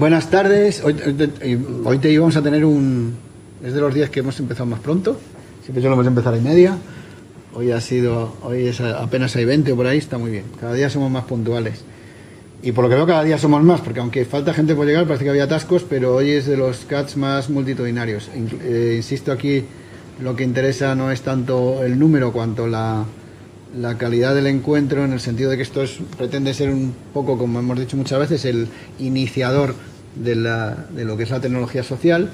Buenas tardes. Hoy te íbamos a tener es de los días que hemos empezado más pronto. Siempre solemos empezar a 1:30. Hoy apenas hay 20 o por ahí, está muy bien. Cada día somos más puntuales. Y por lo que veo cada día somos más, porque aunque falta gente por llegar, parece que había atascos, pero hoy es de los CATs más multitudinarios. Insisto, aquí lo que interesa no es tanto el número cuanto la calidad del encuentro, en el sentido de que esto pretende ser un poco, como hemos dicho muchas veces, el iniciador de lo que es la tecnología social,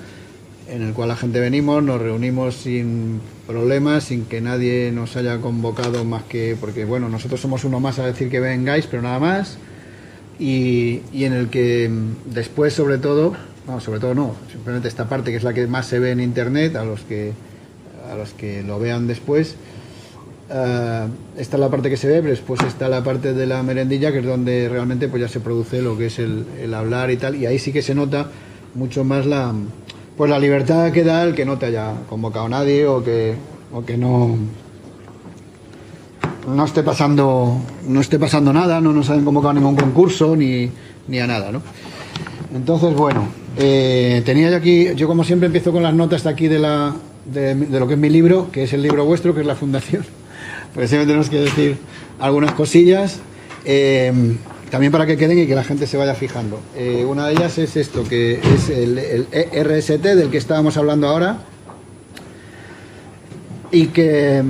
en el cual la gente venimos, nos reunimos sin problemas, sin que nadie nos haya convocado más que, porque bueno, nosotros somos uno más a decir que vengáis, pero nada más, y en el que después sobre todo no, simplemente esta parte que es la que más se ve en internet, a los que lo vean después. Esta es la parte que se ve, pero después está la parte de la merendilla, que es donde realmente pues ya se produce lo que es el hablar y tal, y ahí sí que se nota mucho más la libertad que da el que no te haya convocado nadie o que no esté pasando nada, no nos hayan convocado a ningún concurso ni a nada, ¿no? Entonces, bueno, tenía yo aquí, yo como siempre empiezo con las notas de aquí de lo que es mi libro, que es el libro vuestro, que es la fundación, porque siempre tenemos que decir algunas cosillas, también para que queden y que la gente se vaya fijando. Una de ellas es esto, que es el RST del que estábamos hablando ahora, y que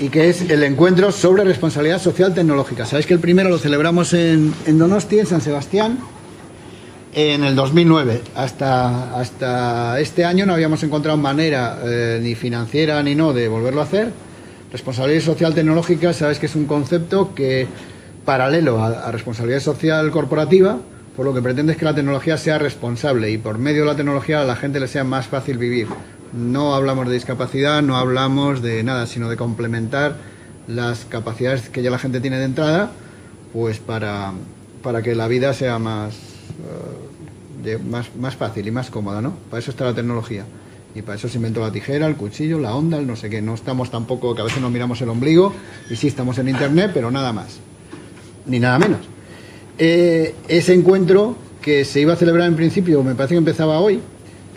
es el encuentro sobre responsabilidad social tecnológica. Sabéis que el primero lo celebramos en Donosti, en San Sebastián, en el 2009. Hasta este año no habíamos encontrado manera ni financiera ni no de volverlo a hacer. Responsabilidad social tecnológica, sabéis que es un concepto que, paralelo a responsabilidad social corporativa, por lo que pretende es que la tecnología sea responsable y por medio de la tecnología a la gente le sea más fácil vivir. No hablamos de discapacidad, no hablamos de nada, sino de complementar las capacidades que ya la gente tiene de entrada, pues para que la vida sea más fácil y más cómoda, ¿no? Para eso está la tecnología. Y para eso se inventó la tijera, el cuchillo, la onda, el no sé qué. No estamos tampoco, que a veces nos miramos el ombligo, y sí estamos en internet, pero nada más, ni nada menos. Ese encuentro que se iba a celebrar en principio, me parece que empezaba hoy,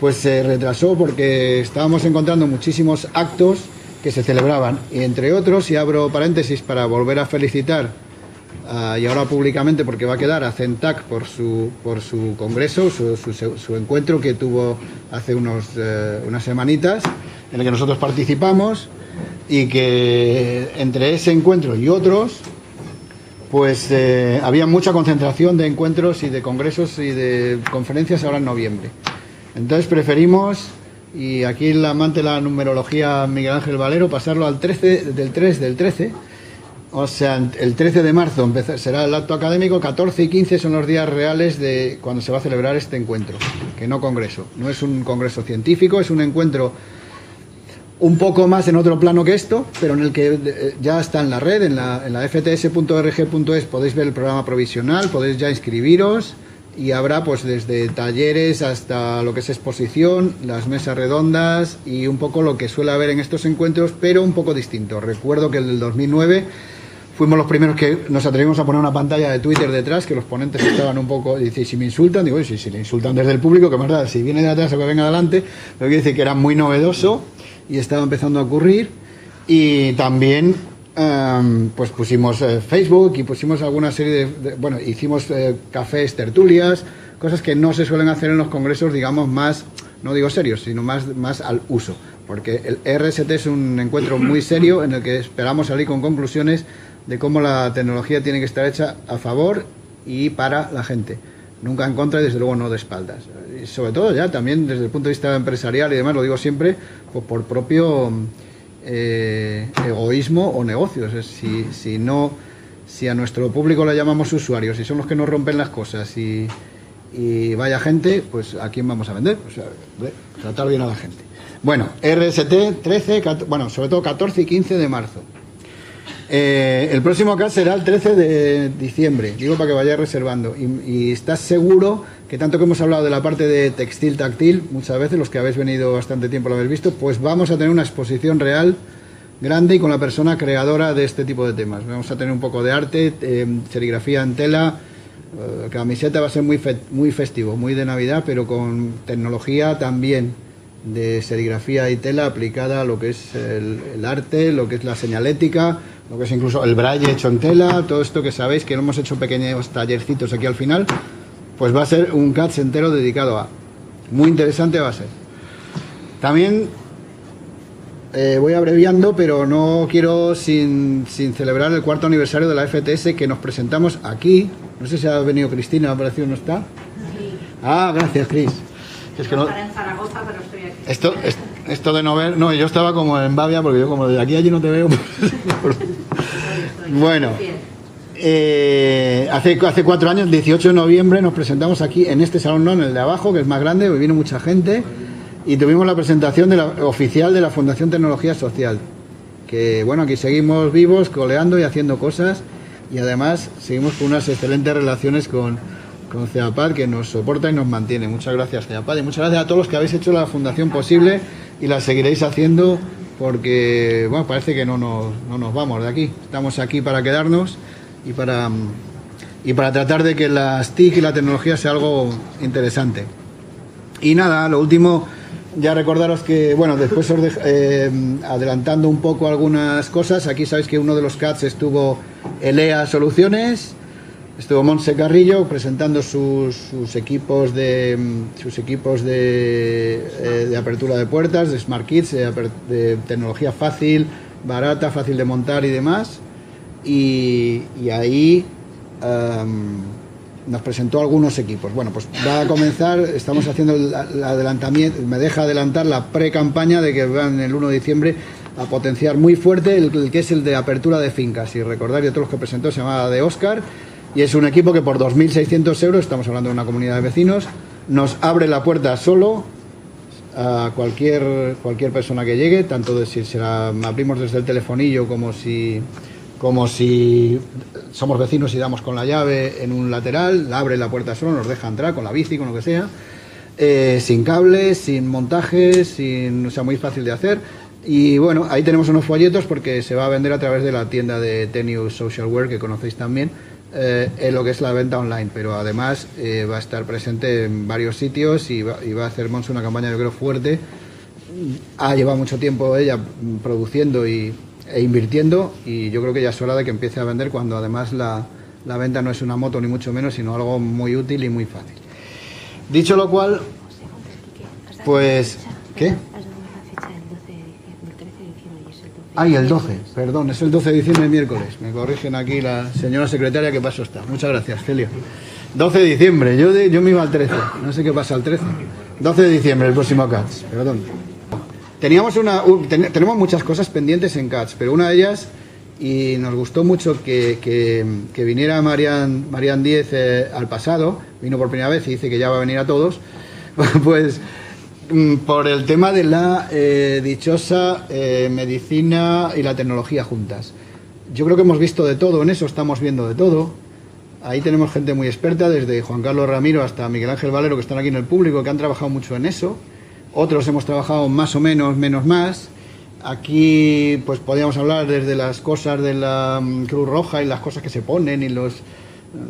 pues se retrasó porque estábamos encontrando muchísimos actos que se celebraban, y entre otros, y abro paréntesis para volver a felicitar, y ahora públicamente, porque va a quedar, a CENTAC por su congreso, su encuentro que tuvo hace unas semanitas, en el que nosotros participamos, y que entre ese encuentro y otros, pues había mucha concentración de encuentros y de congresos y de conferencias ahora en noviembre. Entonces preferimos, y aquí el amante de la numerología Miguel Ángel Valero, pasarlo al 13 del 13, o sea, el 13 de marzo será el acto académico, 14 y 15 son los días reales de cuando se va a celebrar este encuentro, que no congreso. No es un congreso científico, es un encuentro un poco más en otro plano que esto, pero en el que ya está en la red, en la fts.org.es podéis ver el programa provisional, podéis ya inscribiros, y habrá pues desde talleres hasta lo que es exposición, las mesas redondas y un poco lo que suele haber en estos encuentros, pero un poco distinto. Recuerdo que el del 2009 fuimos los primeros que nos atrevimos a poner una pantalla de Twitter detrás, que los ponentes estaban un poco, dice, si me insultan, digo, si le insultan desde el público, que más da, si viene de atrás o que venga adelante, pero quiere decir que era muy novedoso y estaba empezando a ocurrir. Y también pues pusimos Facebook y pusimos alguna serie bueno, hicimos cafés, tertulias, cosas que no se suelen hacer en los congresos, digamos, más, no digo serios, sino más al uso, porque el RST es un encuentro muy serio en el que esperamos salir con conclusiones de cómo la tecnología tiene que estar hecha a favor y para la gente, nunca en contra y desde luego no de espaldas, y sobre todo ya también desde el punto de vista empresarial y demás, lo digo siempre, pues por propio egoísmo o negocios. Si a nuestro público le llamamos usuarios y son los que nos rompen las cosas y vaya gente, pues ¿a quién vamos a vender? O sea, tratar bien a la gente. Bueno, RST 13, bueno, sobre todo 14 y 15 de marzo. El próximo CAT será el 13 de diciembre, digo para que vayáis reservando, y estás seguro que tanto que hemos hablado de la parte de textil táctil, muchas veces los que habéis venido bastante tiempo lo habéis visto, pues vamos a tener una exposición real grande y con la persona creadora de este tipo de temas. Vamos a tener un poco de arte, serigrafía en tela, Camiseta va a ser muy festivo, muy de Navidad, pero con tecnología también de serigrafía y tela aplicada a lo que es el arte, lo que es la señalética, lo que es incluso el braille hecho en tela, todo esto que sabéis que hemos hecho pequeños tallercitos aquí al final, pues va a ser un CATS entero dedicado a. Muy interesante va a ser. También voy abreviando, pero no quiero sin celebrar el 4º aniversario de la FTS, que nos presentamos aquí. No sé si ha venido Cristina, ¿ha aparecido? ¿No está? Sí. Ah, gracias, Cris. Es que no... Estaré en Zaragoza, pero estoy aquí. Esto de no ver... No, yo estaba como en Bavia, porque yo como de aquí a allí no te veo. Bueno, hace 4 años, el 18 de noviembre, nos presentamos aquí en este salón, no en el de abajo, que es más grande, porque vino mucha gente, y tuvimos la presentación oficial de la Fundación Tecnología Social. Que bueno, aquí seguimos vivos, coleando y haciendo cosas, y además seguimos con unas excelentes relaciones con CEAPAD, que nos soporta y nos mantiene. Muchas gracias, CEAPAD, y muchas gracias a todos los que habéis hecho la fundación posible y la seguiréis haciendo, porque bueno, parece que no nos vamos de aquí. Estamos aquí para quedarnos y para tratar de que las TIC y la tecnología sea algo interesante. Y nada, lo último, ya recordaros que, bueno, después os adelantando un poco algunas cosas, aquí sabéis que uno de los CATs estuvo ELEA Soluciones. Estuvo Montse Carrillo presentando sus equipos de apertura de puertas, de Smart Kits, de tecnología fácil, barata, fácil de montar y demás. Y ahí nos presentó algunos equipos. Bueno, pues va a comenzar, estamos haciendo el adelantamiento, me deja adelantar la pre-campaña de que van el 1 de diciembre a potenciar muy fuerte el que es el de apertura de fincas. Y recordar, de todos los que presentó, se llamaba de Oscar. Y es un equipo que por 2.600 euros, estamos hablando de una comunidad de vecinos, nos abre la puerta solo a cualquier persona que llegue, tanto de si se la abrimos desde el telefonillo como si somos vecinos y damos con la llave en un lateral, la abre la puerta solo, nos deja entrar con la bici, con lo que sea, sin cables, sin montajes, o sea, muy fácil de hacer. Y bueno, ahí tenemos unos folletos porque se va a vender a través de la tienda de Tenius Socialware, que conocéis también, en lo que es la venta online, pero además va a estar presente en varios sitios y va a hacer Monse una campaña, yo creo, fuerte. Ha llevado mucho tiempo ella produciendo e invirtiendo, y yo creo que ya es hora de que empiece a vender, cuando además la venta no es una moto ni mucho menos, sino algo muy útil y muy fácil. Dicho lo cual, pues... ¿Qué? Ay, el 12, perdón, es el 12 de diciembre, miércoles. Me corrigen aquí la señora secretaria, que paso está. Muchas gracias, Celia. 12 de diciembre, yo me iba al 13, no sé qué pasa al 13. 12 de diciembre, el próximo CATS, perdón. Tenemos muchas cosas pendientes en CATS, pero una de ellas, y nos gustó mucho que viniera Marian Díez al pasado, vino por primera vez y dice que ya va a venir a todos, pues... por el tema de la dichosa medicina y la tecnología juntas. Yo creo que hemos visto de todo en eso, estamos viendo de todo. Ahí tenemos gente muy experta, desde Juan Carlos Ramiro hasta Miguel Ángel Valero, que están aquí en el público, que han trabajado mucho en eso. Otros hemos trabajado más o menos, menos más. Aquí pues podríamos hablar desde las cosas de la Cruz Roja y las cosas que se ponen y los...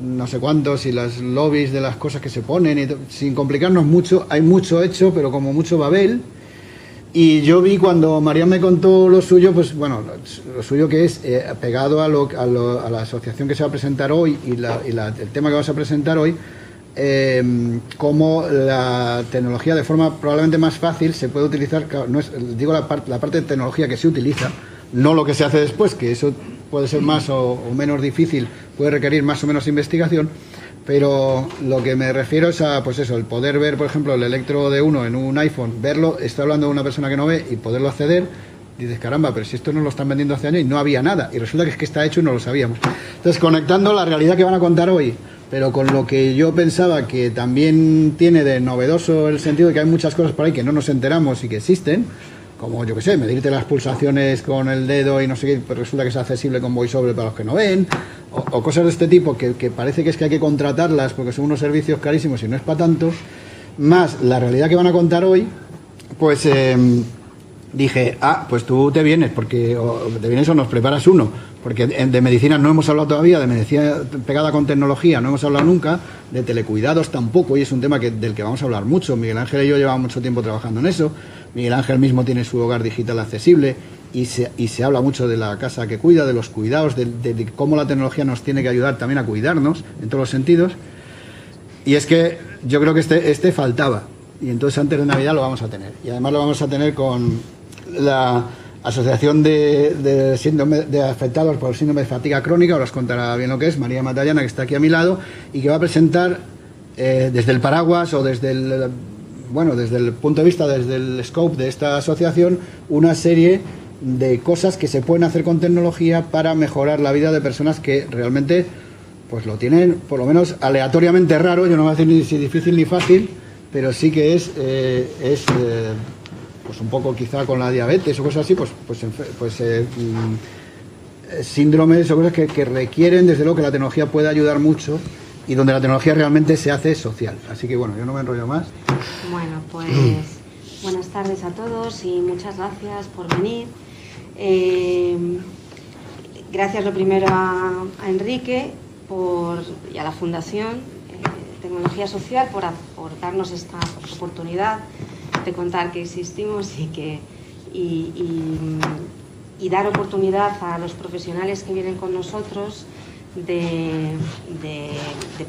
no sé cuántos, y las lobbies de las cosas que se ponen, y sin complicarnos mucho. Hay mucho hecho, pero como mucho Babel. Y yo vi, cuando María me contó lo suyo, pues bueno, lo suyo que es pegado a la asociación que se va a presentar hoy y el tema que vas a presentar hoy, cómo la tecnología de forma probablemente más fácil se puede utilizar. No es, digo la parte de tecnología que se utiliza, no lo que se hace después, que eso puede ser más o menos difícil, puede requerir más o menos investigación, pero lo que me refiero es a, pues eso, el poder ver, por ejemplo, el electro de uno en un iPhone, verlo, estoy hablando de una persona que no ve, y poderlo acceder. Dices, caramba, pero si esto nos lo están vendiendo hace años y no había nada, y resulta que es que está hecho y no lo sabíamos. Entonces, conectando la realidad que van a contar hoy, pero con lo que yo pensaba que también tiene de novedoso el sentido de que hay muchas cosas por ahí que no nos enteramos y que existen, como, yo qué sé, medirte las pulsaciones con el dedo y no sé qué, pues resulta que es accesible con VoiceOver para los que no ven, o cosas de este tipo que parece que es que hay que contratarlas porque son unos servicios carísimos y no es para tanto, más la realidad que van a contar hoy, pues dije, pues tú te vienes, o nos preparas uno, porque de medicina no hemos hablado todavía, de medicina pegada con tecnología no hemos hablado nunca, de telecuidados tampoco, y es un tema del que vamos a hablar mucho. Miguel Ángel y yo llevamos mucho tiempo trabajando en eso. Miguel Ángel mismo tiene su hogar digital accesible y se habla mucho de la casa que cuida, de los cuidados, de cómo la tecnología nos tiene que ayudar también a cuidarnos en todos los sentidos. Y es que yo creo que este faltaba, y entonces antes de Navidad lo vamos a tener, y además lo vamos a tener con la Asociación de Afectados por el Síndrome de Fatiga Crónica. Ahora os contará bien lo que es María Matallana, que está aquí a mi lado, y que va a presentar desde el paraguas o desde el punto de vista, desde el scope de esta asociación, una serie de cosas que se pueden hacer con tecnología para mejorar la vida de personas que realmente pues lo tienen, por lo menos aleatoriamente raro. Yo no voy a decir ni si difícil ni fácil, pero sí que es pues un poco quizá con la diabetes o cosas así, síndromes o cosas que requieren, desde luego, que la tecnología puede ayudar mucho, y donde la tecnología realmente se hace social. Así que bueno, yo no me enrollo más. Bueno, pues buenas tardes a todos y muchas gracias por venir. Gracias lo primero a Enrique y a la Fundación Tecnología Social por darnos esta oportunidad de contar que existimos y dar oportunidad a los profesionales que vienen con nosotros de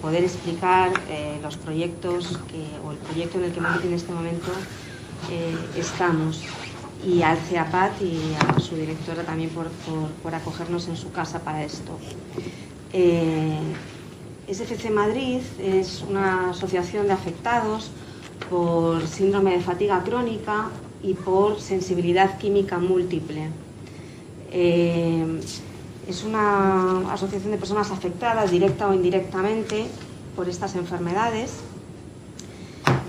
poder explicar los proyectos o el proyecto en el que en este momento estamos, y al CEAPAT y a su directora también por acogernos en su casa para esto. SFC Madrid es una asociación de afectados por síndrome de fatiga crónica y por sensibilidad química múltiple. Es una asociación de personas afectadas directa o indirectamente por estas enfermedades.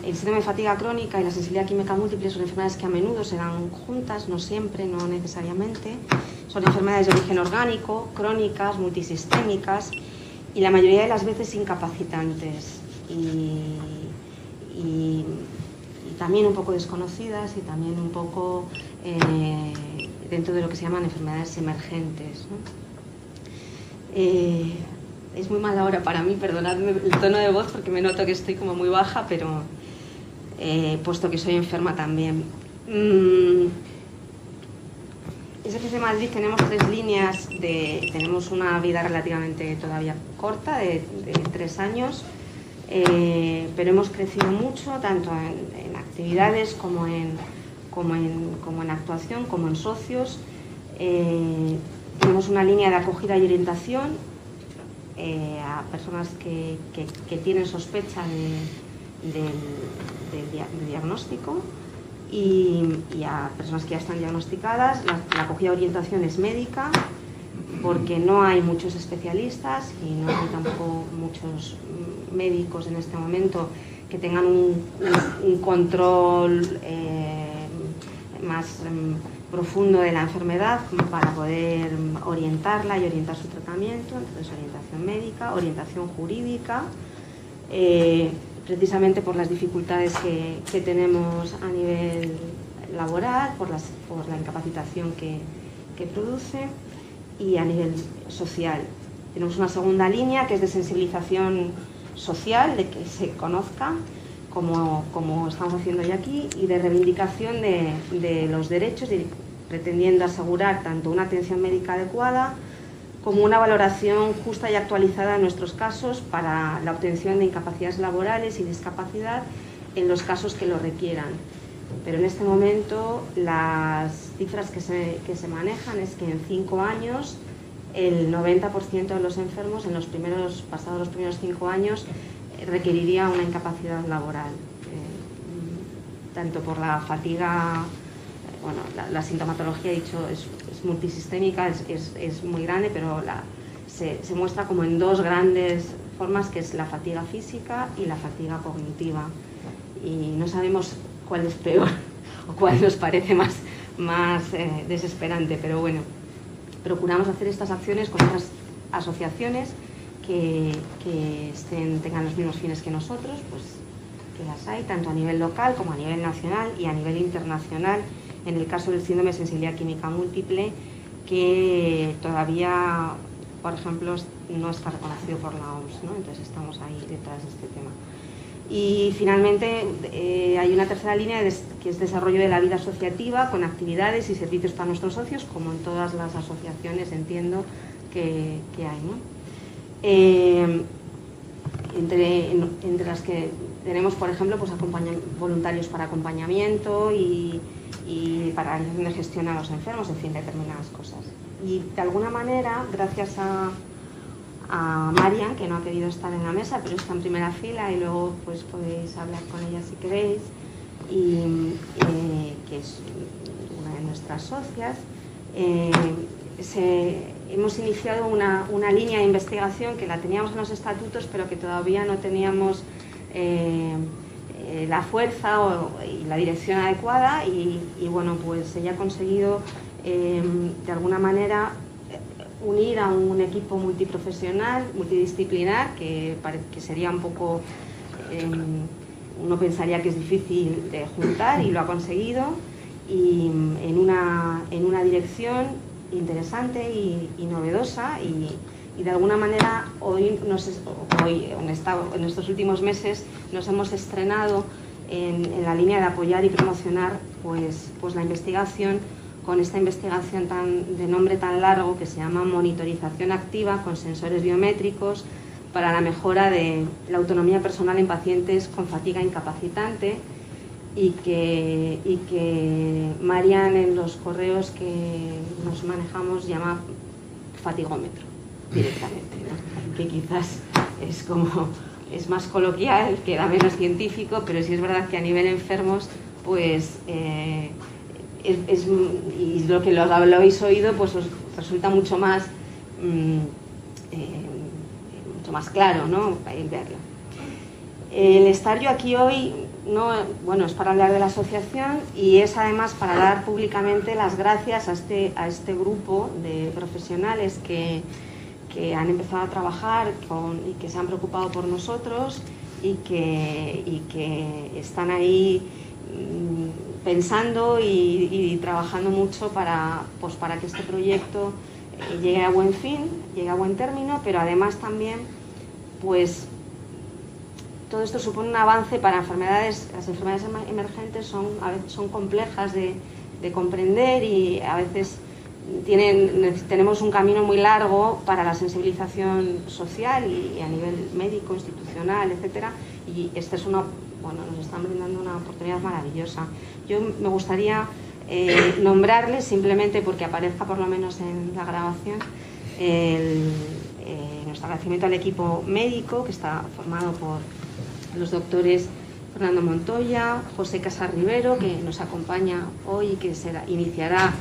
El síndrome de fatiga crónica y la sensibilidad química múltiple son enfermedades que a menudo se dan juntas, no siempre, no necesariamente. Son enfermedades de origen orgánico, crónicas, multisistémicas y la mayoría de las veces incapacitantes y también un poco desconocidas, y también un poco dentro de lo que se llaman enfermedades emergentes, ¿no? Es muy mala hora para mí, perdonadme el tono de voz porque me noto que estoy como muy baja, pero puesto que soy enferma también. SFC Madrid tenemos 3 líneas, tenemos una vida relativamente todavía corta, de 3 años, pero hemos crecido mucho, tanto en actividades como en actuación, como en socios. Tenemos una línea de acogida y orientación a personas que tienen sospecha de diagnóstico y a personas que ya están diagnosticadas. La acogida y orientación es médica, porque no hay muchos especialistas y no hay tampoco muchos médicos en este momento que tengan un control más profundo de la enfermedad como para poder orientarla y orientar su tratamiento. Entonces, orientación médica, orientación jurídica, precisamente por las dificultades que tenemos a nivel laboral, por la incapacitación que produce, y a nivel social. Tenemos una segunda línea que es de sensibilización social, de que se conozca, como estamos haciendo hoy aquí, y de reivindicación de los derechos, pretendiendo asegurar tanto una atención médica adecuada como una valoración justa y actualizada en nuestros casos para la obtención de incapacidades laborales y discapacidad en los casos que lo requieran. Pero en este momento las cifras que se manejan es que en 5 años el 90% de los enfermos pasados los primeros 5 años requeriría una incapacidad laboral, tanto por la fatiga. Bueno, la sintomatología, he dicho, es multisistémica, es muy grande, pero se muestra como en 2 grandes formas, que es la fatiga física y la fatiga cognitiva. Y no sabemos cuál es peor o cuál nos parece más desesperante, pero bueno, procuramos hacer estas acciones con otras asociaciones que tengan los mismos fines que nosotros, pues que las hay, tanto a nivel local como a nivel nacional y a nivel internacional, en el caso del síndrome de sensibilidad química múltiple, que todavía, por ejemplo, no está reconocido por la OMS, ¿no? Entonces estamos ahí detrás de este tema. Y finalmente hay una tercera línea que es desarrollo de la vida asociativa con actividades y servicios para nuestros socios, como en todas las asociaciones entiendo que hay, ¿no? Entre las que tenemos, por ejemplo, pues voluntarios para acompañamiento y para de gestión a los enfermos, en fin, determinadas cosas. Y de alguna manera, gracias a Marian, que no ha querido estar en la mesa, pero está en primera fila y luego pues podéis hablar con ella si queréis, que es una de nuestras socias, hemos iniciado una línea de investigación que la teníamos en los estatutos, pero que todavía no teníamos la fuerza y la dirección adecuada, y bueno, pues ella ha conseguido de alguna manera unir a un equipo multiprofesional, multidisciplinar, que sería un poco, uno pensaría que es difícil de juntar, y lo ha conseguido, y en una dirección interesante y novedosa, y de alguna manera hoy en estos últimos meses nos hemos estrenado en la línea de apoyar y promocionar pues la investigación, con esta investigación de nombre tan largo que se llama monitorización activa con sensores biométricos para la mejora de la autonomía personal en pacientes con fatiga incapacitante, y que Marian en los correos que nos manejamos llama fatigómetro directamente, ¿no? Que quizás es más coloquial, queda menos científico, pero sí es verdad que a nivel enfermos pues y lo que lo habéis oído pues os resulta mucho más claro, ¿no? El verlo. El estar yo aquí hoy es para hablar de la asociación, y es además para dar públicamente las gracias a este grupo de profesionales que han empezado a trabajar y que se han preocupado por nosotros y que están ahí pensando y trabajando mucho para que este proyecto llegue a buen fin, llegue a buen término, pero además también pues todo esto supone un avance para las enfermedades emergentes. A veces son complejas de comprender, y a veces tenemos un camino muy largo para la sensibilización social y a nivel médico, institucional, etcétera, y esta es nos están brindando una oportunidad maravillosa. Yo me gustaría nombrarles, simplemente porque aparezca por lo menos en la grabación, nuestro agradecimiento al equipo médico, que está formado por los doctores Fernando Montoya, José Casas Rivero, que nos acompaña hoy y que iniciará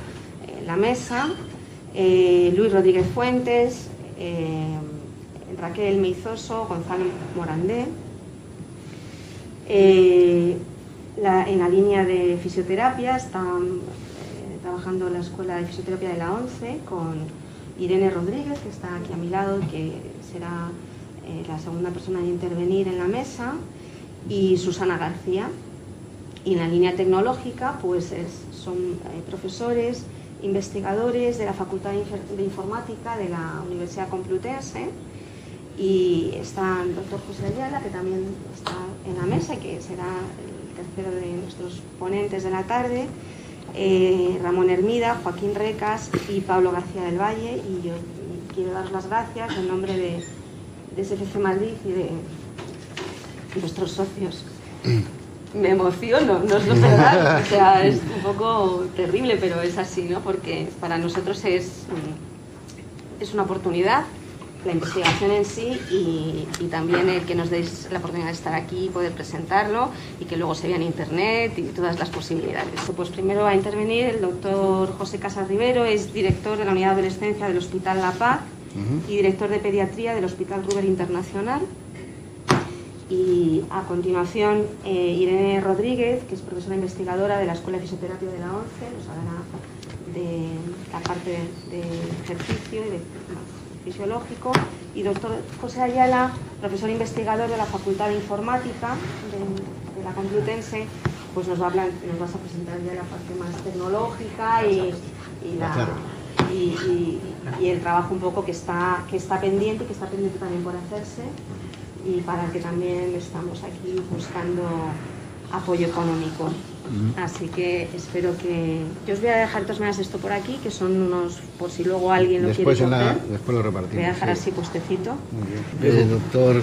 la mesa, Luis Rodríguez Fuentes, Raquel Meizoso, Gonzalo Morandé. En la línea de fisioterapia están trabajando la Escuela de Fisioterapia de la ONCE con Irene Rodríguez, que está aquí a mi lado, que será la segunda persona en intervenir en la mesa, y Susana García. Y en la línea tecnológica pues son profesores, investigadores de la Facultad de Informática de la Universidad Complutense, y está el doctor José Ayala, que también está en la mesa y que será el tercero de nuestros ponentes de la tarde, Ramón Hermida, Joaquín Recas y Pablo García del Valle. Y yo quiero dar las gracias en nombre de SFC Madrid y de nuestros socios. Me emociono, no es lo verdad, o sea, es un poco terrible, pero es así, ¿no? Porque para nosotros es una oportunidad, la investigación en sí, y también el que nos deis la oportunidad de estar aquí y poder presentarlo, y que luego se vea en internet y todas las posibilidades. Pues primero va a intervenir el doctor José Casas Rivero, es director de la Unidad de Adolescencia del Hospital La Paz y director de Pediatría del Hospital Ruber Internacional. Y a continuación Irene Rodríguez, que es profesora investigadora de la Escuela de Fisioterapia de la ONCE, nos hablará de la parte de ejercicio y de fisiológico, y doctor José Ayala, profesor investigador de la Facultad de Informática de la Complutense, pues nos vas a presentar ya la parte más tecnológica y el trabajo un poco que está pendiente también por hacerse, y para el que también estamos aquí buscando apoyo económico. Así que espero que... Yo os voy a dejar de todas maneras esto por aquí, que son unos, por si luego alguien lo quiere coger. Después lo repartimos. Voy a dejar así puestecito. Muy bien. Doctor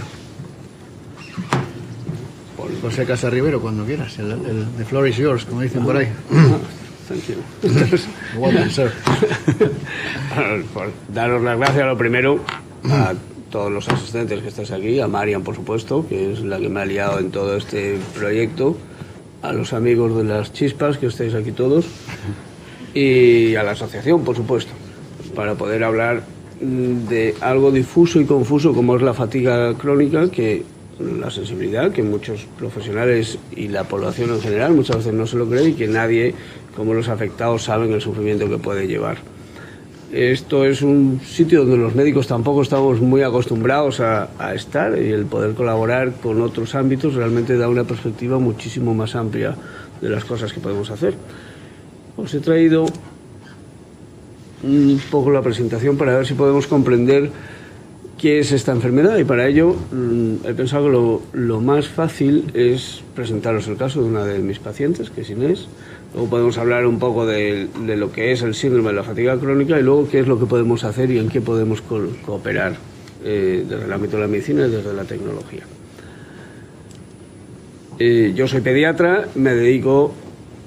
José Casarribero, cuando quieras. The floor is yours, como dicen por ahí. Thank you. Welcome, sir. Por daros las gracias, lo primero, a todos los asistentes que estáis aquí, a Marian, por supuesto, que es la que me ha liado en todo este proyecto, a los amigos de las chispas, que estáis aquí todos, y a la asociación, por supuesto, para poder hablar de algo difuso y confuso como es la fatiga crónica, que la sensibilidad, que muchos profesionales y la población en general muchas veces no se lo cree, y que nadie, como los afectados, saben el sufrimiento que puede llevar. Esto es un sitio donde los médicos tampoco estamos muy acostumbrados a estar, y el poder colaborar con otros ámbitos realmente da una perspectiva muchísimo más amplia de las cosas que podemos hacer. Os he traído un poco la presentación para ver si podemos comprender qué es esta enfermedad, y para ello he pensado que lo más fácil es presentaros el caso de una de mis pacientes, que es Inés. Luego podemos hablar un poco de lo que es el síndrome de la fatiga crónica, y luego qué es lo que podemos hacer y en qué podemos cooperar desde el ámbito de la medicina y desde la tecnología. Yo soy pediatra, me dedico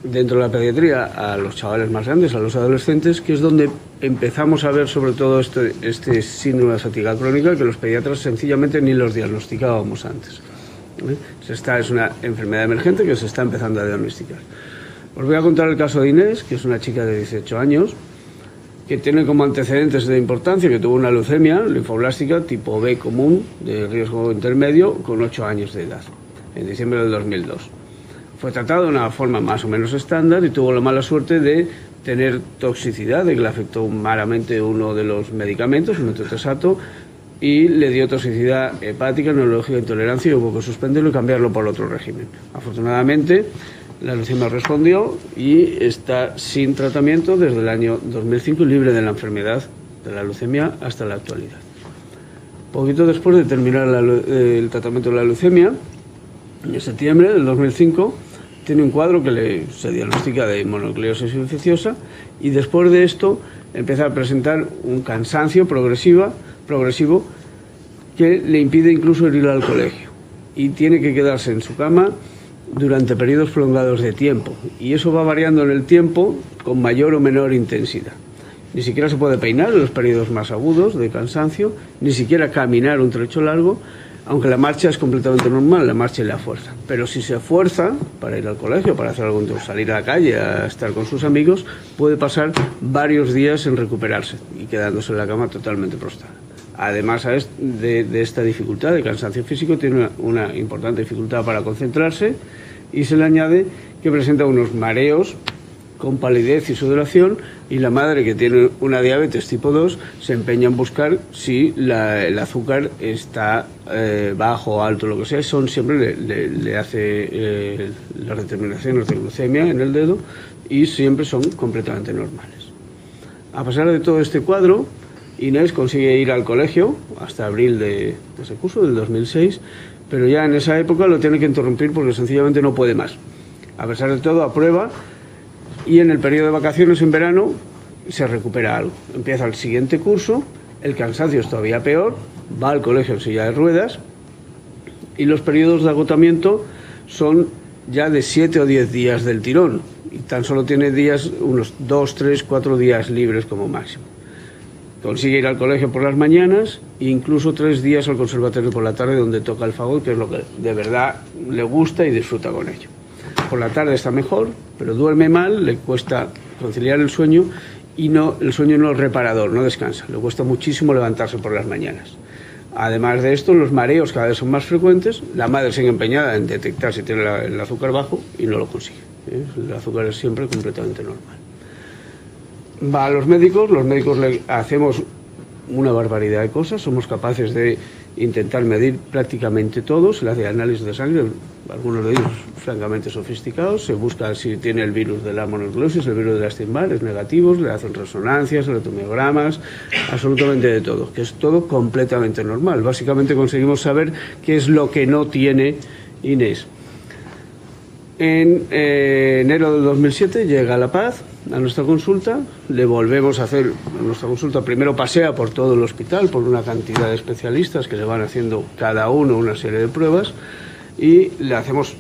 dentro de la pediatría a los chavales más grandes, a los adolescentes, que es donde empezamos a ver sobre todo este síndrome de fatiga crónica, que los pediatras sencillamente ni los diagnosticábamos antes. Esta es una enfermedad emergente que se está empezando a diagnosticar. Os voy a contar el caso de Inés, que es una chica de 18 años, que tiene como antecedentes de importancia que tuvo una leucemia linfoblástica tipo B común, de riesgo intermedio, con 8 años de edad, en diciembre del 2002. Fue tratado de una forma más o menos estándar y tuvo la mala suerte de tener toxicidad, de que le afectó malamente uno de los medicamentos, un metotrexato, y le dio toxicidad hepática, neurológica, intolerancia, y hubo que suspenderlo y cambiarlo por otro régimen. Afortunadamente, la leucemia respondió y está sin tratamiento desde el año 2005, libre de la enfermedad de la leucemia hasta la actualidad. Poquito después de terminar el tratamiento de la leucemia, en septiembre del 2005, tiene un cuadro que se diagnostica de mononucleosis infecciosa, y después de esto empieza a presentar un cansancio progresivo que le impide incluso ir al colegio, y tiene que quedarse en su cama durante periodos prolongados de tiempo, y eso va variando en el tiempo con mayor o menor intensidad. Ni siquiera se puede peinar en los periodos más agudos de cansancio, ni siquiera caminar un trecho largo, aunque la marcha es completamente normal, la marcha y la fuerza. Pero si se fuerza para ir al colegio, para hacer algo, salir a la calle, a estar con sus amigos, puede pasar varios días en recuperarse y quedándose en la cama totalmente prostrada. Además de esta dificultad de cansancio físico, tiene una importante dificultad para concentrarse, y se le añade que presenta unos mareos con palidez y sudoración, y la madre, que tiene una diabetes tipo 2, se empeña en buscar si el azúcar está bajo, alto, lo que sea. Siempre le hace las determinaciones de glucemia en el dedo, y siempre son completamente normales. A pesar de todo este cuadro, Inés consigue ir al colegio hasta abril de ese curso, del 2006, pero ya en esa época lo tiene que interrumpir porque sencillamente no puede más. A pesar de todo, aprueba, y en el periodo de vacaciones en verano se recupera algo. Empieza el siguiente curso, el cansancio es todavía peor, va al colegio en silla de ruedas, y los periodos de agotamiento son ya de 7 o 10 días del tirón, y tan solo tiene días, unos 2, 3, 4 días libres como máximo. Consigue ir al colegio por las mañanas e incluso 3 días al conservatorio por la tarde, donde toca el fagot, que es lo que de verdad le gusta y disfruta con ello. Por la tarde está mejor, pero duerme mal, le cuesta conciliar el sueño, y el sueño no es reparador, no descansa, le cuesta muchísimo levantarse por las mañanas. Además de esto, los mareos cada vez son más frecuentes, la madre sigue empeñada en detectar si tiene el azúcar bajo y no lo consigue. El azúcar es siempre completamente normal. Va a los médicos le hacemos una barbaridad de cosas, somos capaces de intentar medir prácticamente todo. Se le hace análisis de sangre, algunos de ellos francamente sofisticados, se busca si tiene el virus de la mononucleosis, el virus de la Epstein-Barr, es negativo, le hacen resonancias, electromiogramas, absolutamente de todo, que es todo completamente normal. Básicamente conseguimos saber qué es lo que no tiene Inés. En enero del 2007 llega La Paz a nuestra consulta, le volvemos a hacer nuestra consulta, primero pasea por todo el hospital, por una cantidad de especialistas que le van haciendo cada uno una serie de pruebas y le hacemos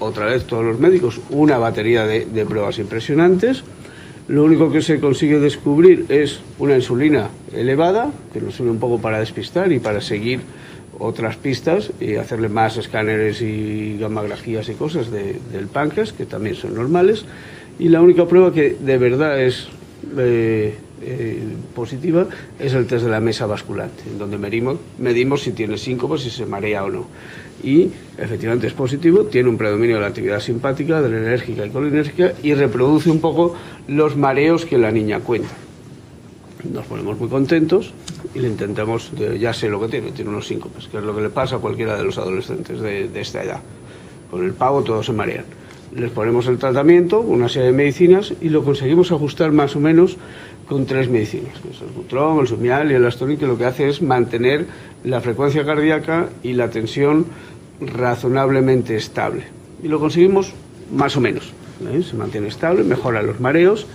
otra vez todos los médicos una batería de pruebas impresionantes. Lo único que se consigue descubrir es una insulina elevada, que nos sirve un poco para despistar y para seguir otras pistas y hacerle más escáneres y gammagrafías y cosas del páncreas, que también son normales. Y la única prueba que de verdad es positiva es el test de la mesa basculante, en donde medimos si tiene síncope, si se marea o no. Y efectivamente es positivo, tiene un predominio de la actividad simpática, adrenérgica y colinérgica, y reproduce un poco los mareos que la niña cuenta. Nos ponemos muy contentos y le intentamos, ya sé lo que tiene unos síncopes, que es lo que le pasa a cualquiera de los adolescentes de esta edad. Con el pavo todos se marean. Les ponemos el tratamiento, una serie de medicinas, y lo conseguimos ajustar más o menos con 3 medicinas, que es el butrón, el sumial y el astoril, que lo que hace es mantener la frecuencia cardíaca y la tensión razonablemente estable. Y lo conseguimos más o menos, se mantiene estable, mejora los mareos,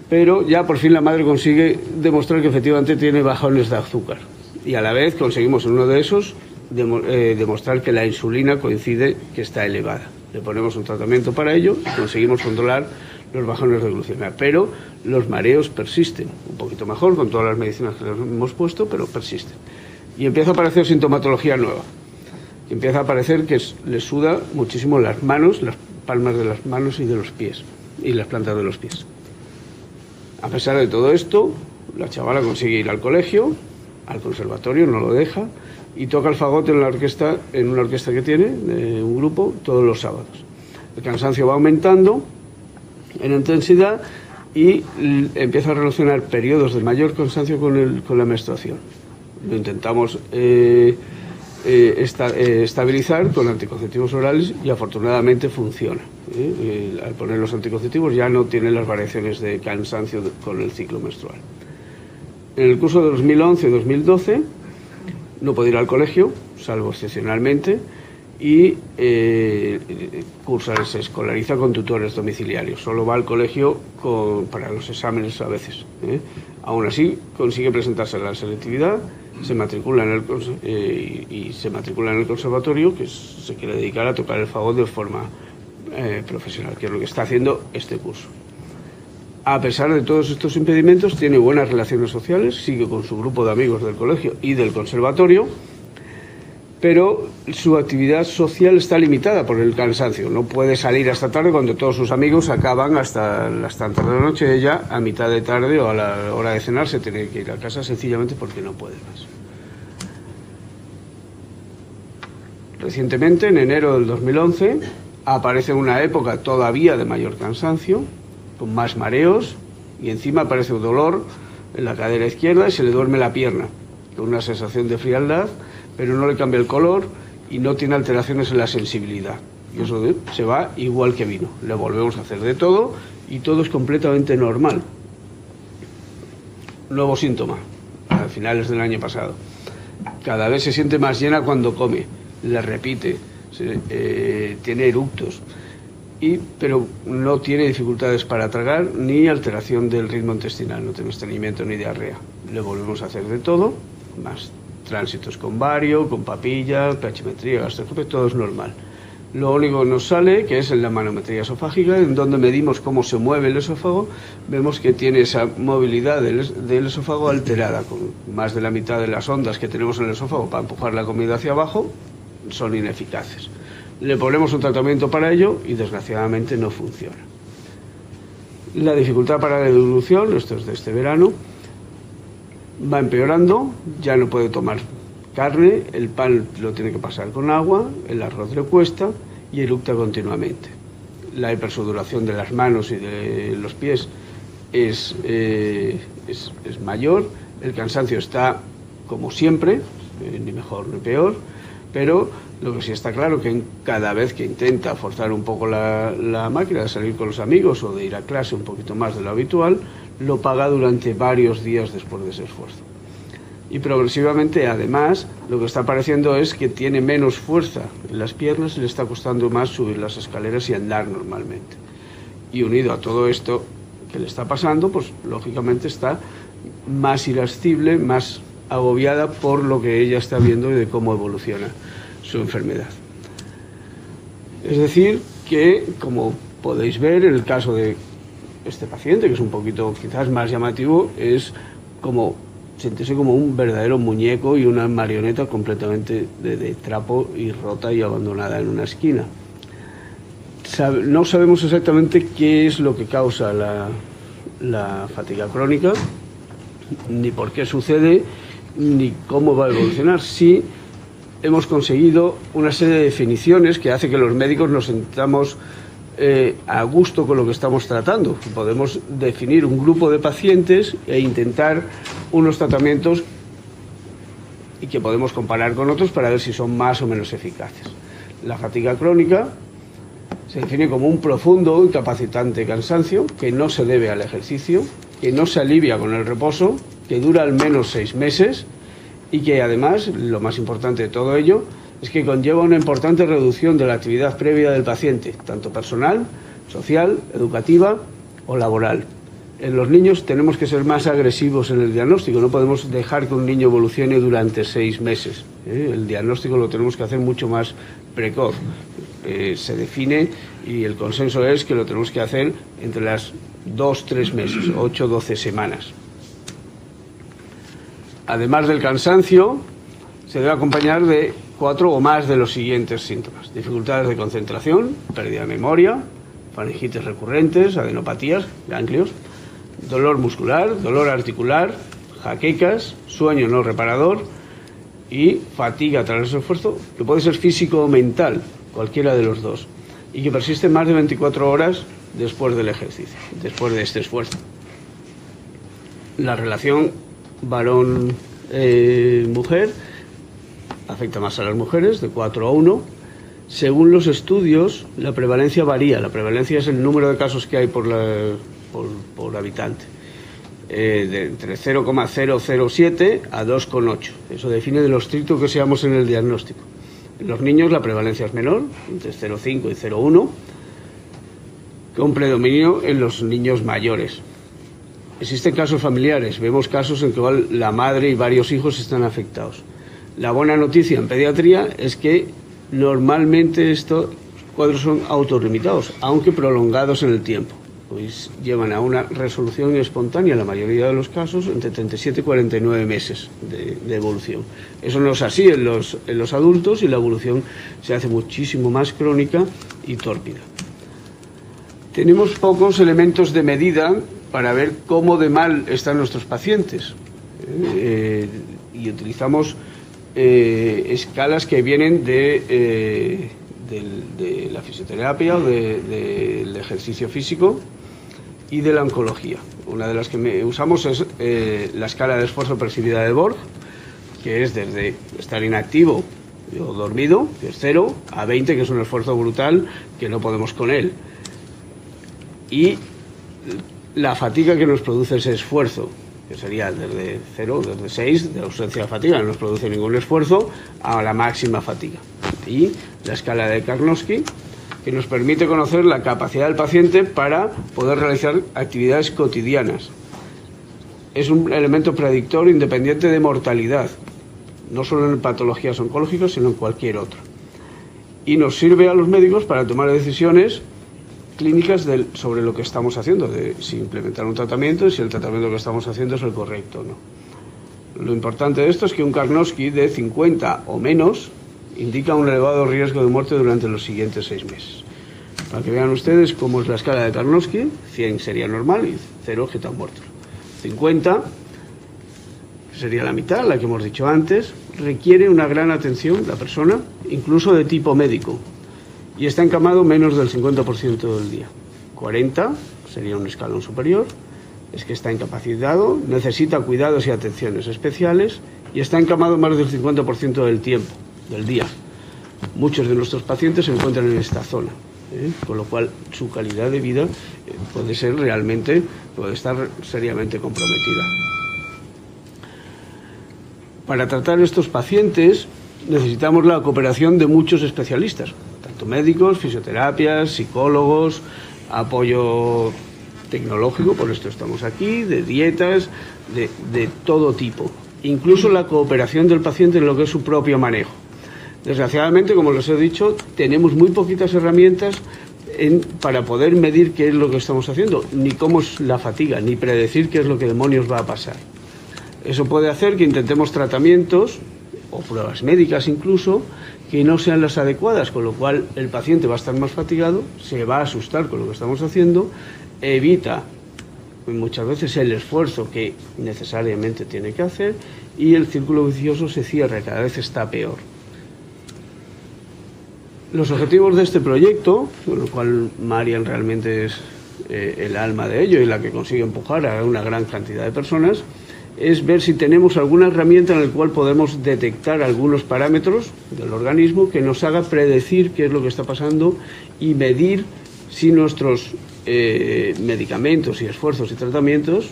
pero ya por fin la madre consigue demostrar que efectivamente tiene bajones de azúcar. Y a la vez conseguimos en uno de esos demostrar que la insulina coincide que está elevada. Le ponemos un tratamiento para ello y conseguimos controlar los bajones de glucemia, pero los mareos persisten, un poquito mejor con todas las medicinas que les hemos puesto, pero persisten. Y empieza a aparecer sintomatología nueva. Empieza a aparecer que le suda muchísimo las manos, las palmas de las manos y de los pies, y las plantas de los pies. A pesar de todo esto, la chavala consigue ir al colegio, al conservatorio, no lo deja, y toca el fagot en una orquesta que tiene, un grupo, todos los sábados. El cansancio va aumentando en intensidad y empieza a relacionar periodos de mayor cansancio con la menstruación. Lo intentamos estabilizar con anticonceptivos orales y afortunadamente funciona. Al poner los anticonceptivos ya no tiene las variaciones de cansancio con el ciclo menstrual. En el curso de 2011-2012 no puede ir al colegio, salvo excepcionalmente, y se escolariza con tutores domiciliarios. Solo va al colegio para los exámenes a veces. Aún así, consigue presentarse a la selectividad, se matricula en el conservatorio, que se quiere dedicar a tocar el fagot de forma profesional, que es lo que está haciendo este curso. A pesar de todos estos impedimentos, tiene buenas relaciones sociales, sigue con su grupo de amigos del colegio y del conservatorio, pero su actividad social está limitada por el cansancio. No puede salir hasta tarde cuando todos sus amigos acaban hasta las tantas de la noche. Ella, a mitad de tarde o a la hora de cenar, se tiene que ir a casa sencillamente porque no puede más. Recientemente, en enero del 2011, aparece una época todavía de mayor cansancio, con más mareos, y encima aparece un dolor en la cadera izquierda y se le duerme la pierna, con una sensación de frialdad, pero no le cambia el color y no tiene alteraciones en la sensibilidad. Y eso se va igual que vino. Le volvemos a hacer de todo y todo es completamente normal. Nuevo síntoma, a finales del año pasado. Cada vez se siente más llena cuando come, le repite, tiene eructos. Pero no tiene dificultades para tragar ni alteración del ritmo intestinal, no tiene estreñimiento ni diarrea. Le volvemos a hacer de todo, más tránsitos con bario, con papilla, pH-metría, gastroscopia, todo es normal. Lo único que nos sale, que es en la manometría esofágica, en donde medimos cómo se mueve el esófago, vemos que tiene esa movilidad del esófago alterada, con más de la mitad de las ondas que tenemos en el esófago para empujar la comida hacia abajo, son ineficaces. Le ponemos un tratamiento para ello y desgraciadamente no funciona. La dificultad para la deglución, esto es de este verano, va empeorando, ya no puede tomar carne, el pan lo tiene que pasar con agua, el arroz le cuesta y eructa continuamente. La hipersudoración de las manos y de los pies es mayor, el cansancio está como siempre, ni mejor ni peor, pero lo que sí está claro que cada vez que intenta forzar un poco la máquina de salir con los amigos o de ir a clase un poquito más de lo habitual, lo paga durante varios días después de ese esfuerzo. Y progresivamente, además, lo que está apareciendo es que tiene menos fuerza en las piernas y le está costando más subir las escaleras y andar normalmente. Y unido a todo esto que le está pasando, pues lógicamente está más irascible, más agobiada por lo que ella está viendo y de cómo evoluciona su enfermedad. Es decir, que como podéis ver, en el caso de este paciente, que es un poquito quizás más llamativo, es como sentirse como un verdadero muñeco y una marioneta completamente de trapo y rota y abandonada en una esquina. No sabemos exactamente qué es lo que causa la fatiga crónica, ni por qué sucede, ni cómo va a evolucionar. Sí hemos conseguido una serie de definiciones que hace que los médicos nos sintamos a gusto con lo que estamos tratando. Podemos definir un grupo de pacientes e intentar unos tratamientos y que podemos comparar con otros para ver si son más o menos eficaces. La fatiga crónica se define como un profundo, incapacitante cansancio que no se debe al ejercicio, que no se alivia con el reposo, que dura al menos 6 meses y que además, lo más importante de todo ello, es que conlleva una importante reducción de la actividad previa del paciente, tanto personal, social, educativa o laboral. En los niños tenemos que ser más agresivos en el diagnóstico, no podemos dejar que un niño evolucione durante 6 meses. El diagnóstico lo tenemos que hacer mucho más precoz. Se define y el consenso es que lo tenemos que hacer entre las 2-3 meses, 8-12 semanas. Además del cansancio, se debe acompañar de 4 o más de los siguientes síntomas: dificultades de concentración, pérdida de memoria, faringitis recurrentes, adenopatías, ganglios, dolor muscular, dolor articular, jaquecas, sueño no reparador y fatiga tras el esfuerzo, que puede ser físico o mental, cualquiera de los dos, y que persiste más de 24 horas después del ejercicio, después de este esfuerzo. La relación varón-mujer afecta más a las mujeres, de 4 a 1. Según los estudios, la prevalencia varía. La prevalencia es el número de casos que hay por habitante. Entre 0,007 a 2,8. Eso define de lo estricto que seamos en el diagnóstico. En los niños la prevalencia es menor, entre 0,5 y 0,1, con predominio en los niños mayores. Existen casos familiares. Vemos casos en que la madre y varios hijos están afectados. La buena noticia en pediatría es que normalmente estos cuadros son autorlimitados, aunque prolongados en el tiempo, pues llevan a una resolución espontánea en la mayoría de los casos entre 37 y 49 meses de evolución. Eso no es así en los adultos y la evolución se hace muchísimo más crónica y tórpida. Tenemos pocos elementos de medida para ver cómo de mal están nuestros pacientes y utilizamos escalas que vienen de la fisioterapia o del ejercicio físico y de la oncología. Una de las que usamos es la escala de esfuerzo percibida de Borg, que es desde estar inactivo o dormido, que es 0, a 20, que es un esfuerzo brutal que no podemos con él. Y la fatiga que nos produce ese esfuerzo, que sería desde 0, desde 6, de ausencia de fatiga, no nos produce ningún esfuerzo, a la máxima fatiga. Y la escala de Karnofsky, que nos permite conocer la capacidad del paciente para poder realizar actividades cotidianas. Es un elemento predictor independiente de mortalidad, no solo en patologías oncológicas, sino en cualquier otra. Y nos sirve a los médicos para tomar decisiones clínicas sobre lo que estamos haciendo, de si implementar un tratamiento y si el tratamiento que estamos haciendo es el correcto o no. Lo importante de esto es que un Karnofsky de 50 o menos indica un elevado riesgo de muerte durante los siguientes 6 meses. Para que vean ustedes cómo es la escala de Karnofsky, 100 sería normal y 0 que están muertos. 50 sería la mitad, la que hemos dicho antes, requiere una gran atención la persona, incluso de tipo médico, y está encamado menos del 50% del día. 40 sería un escalón superior, es que está incapacitado, necesita cuidados y atenciones especiales y está encamado más del 50% del tiempo, del día. Muchos de nuestros pacientes se encuentran en esta zona, con lo cual su calidad de vida puede estar seriamente comprometida. Para tratar estos pacientes necesitamos la cooperación de muchos especialistas, tanto médicos, fisioterapias, psicólogos, apoyo tecnológico, por esto estamos aquí, de dietas, de todo tipo. Incluso la cooperación del paciente en lo que es su propio manejo. Desgraciadamente, como les he dicho, tenemos muy poquitas herramientas para poder medir qué es lo que estamos haciendo, ni cómo es la fatiga, ni predecir qué es lo que demonios va a pasar. Eso puede hacer que intentemos tratamientos, o pruebas médicas incluso, que no sean las adecuadas, con lo cual el paciente va a estar más fatigado, se va a asustar con lo que estamos haciendo, evita muchas veces el esfuerzo que necesariamente tiene que hacer y el círculo vicioso se cierra, cada vez está peor. Los objetivos de este proyecto, con lo cual Marian realmente es el alma de ello y la que consigue empujar a una gran cantidad de personas, es ver si tenemos alguna herramienta en la cual podemos detectar algunos parámetros del organismo que nos haga predecir qué es lo que está pasando y medir si nuestros medicamentos y esfuerzos y tratamientos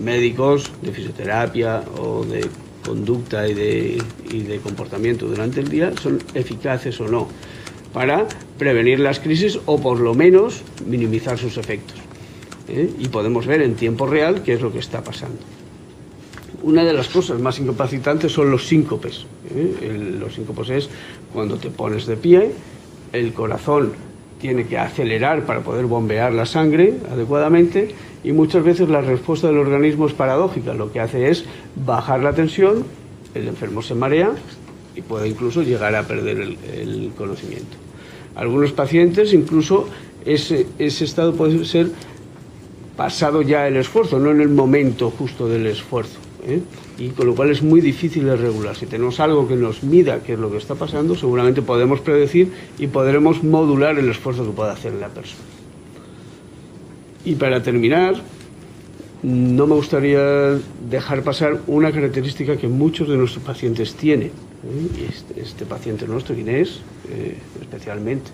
médicos, de fisioterapia o de conducta y de comportamiento durante el día son eficaces o no para prevenir las crisis o por lo menos minimizar sus efectos. Y podemos ver en tiempo real qué es lo que está pasando. Una de las cosas más incapacitantes son los síncopes. Los síncopes es cuando te pones de pie, el corazón tiene que acelerar para poder bombear la sangre adecuadamente y muchas veces la respuesta del organismo es paradójica. Lo que hace es bajar la tensión, el enfermo se marea y puede incluso llegar a perder el conocimiento. Algunos pacientes incluso ese estado puede ser pasado ya el esfuerzo, no en el momento justo del esfuerzo. Y con lo cual es muy difícil de regular. Si tenemos algo que nos mida qué es lo que está pasando, seguramente podemos predecir y podremos modular el esfuerzo que pueda hacer la persona. Y para terminar, no me gustaría dejar pasar una característica que muchos de nuestros pacientes tienen. Y este paciente nuestro, Inés, especialmente.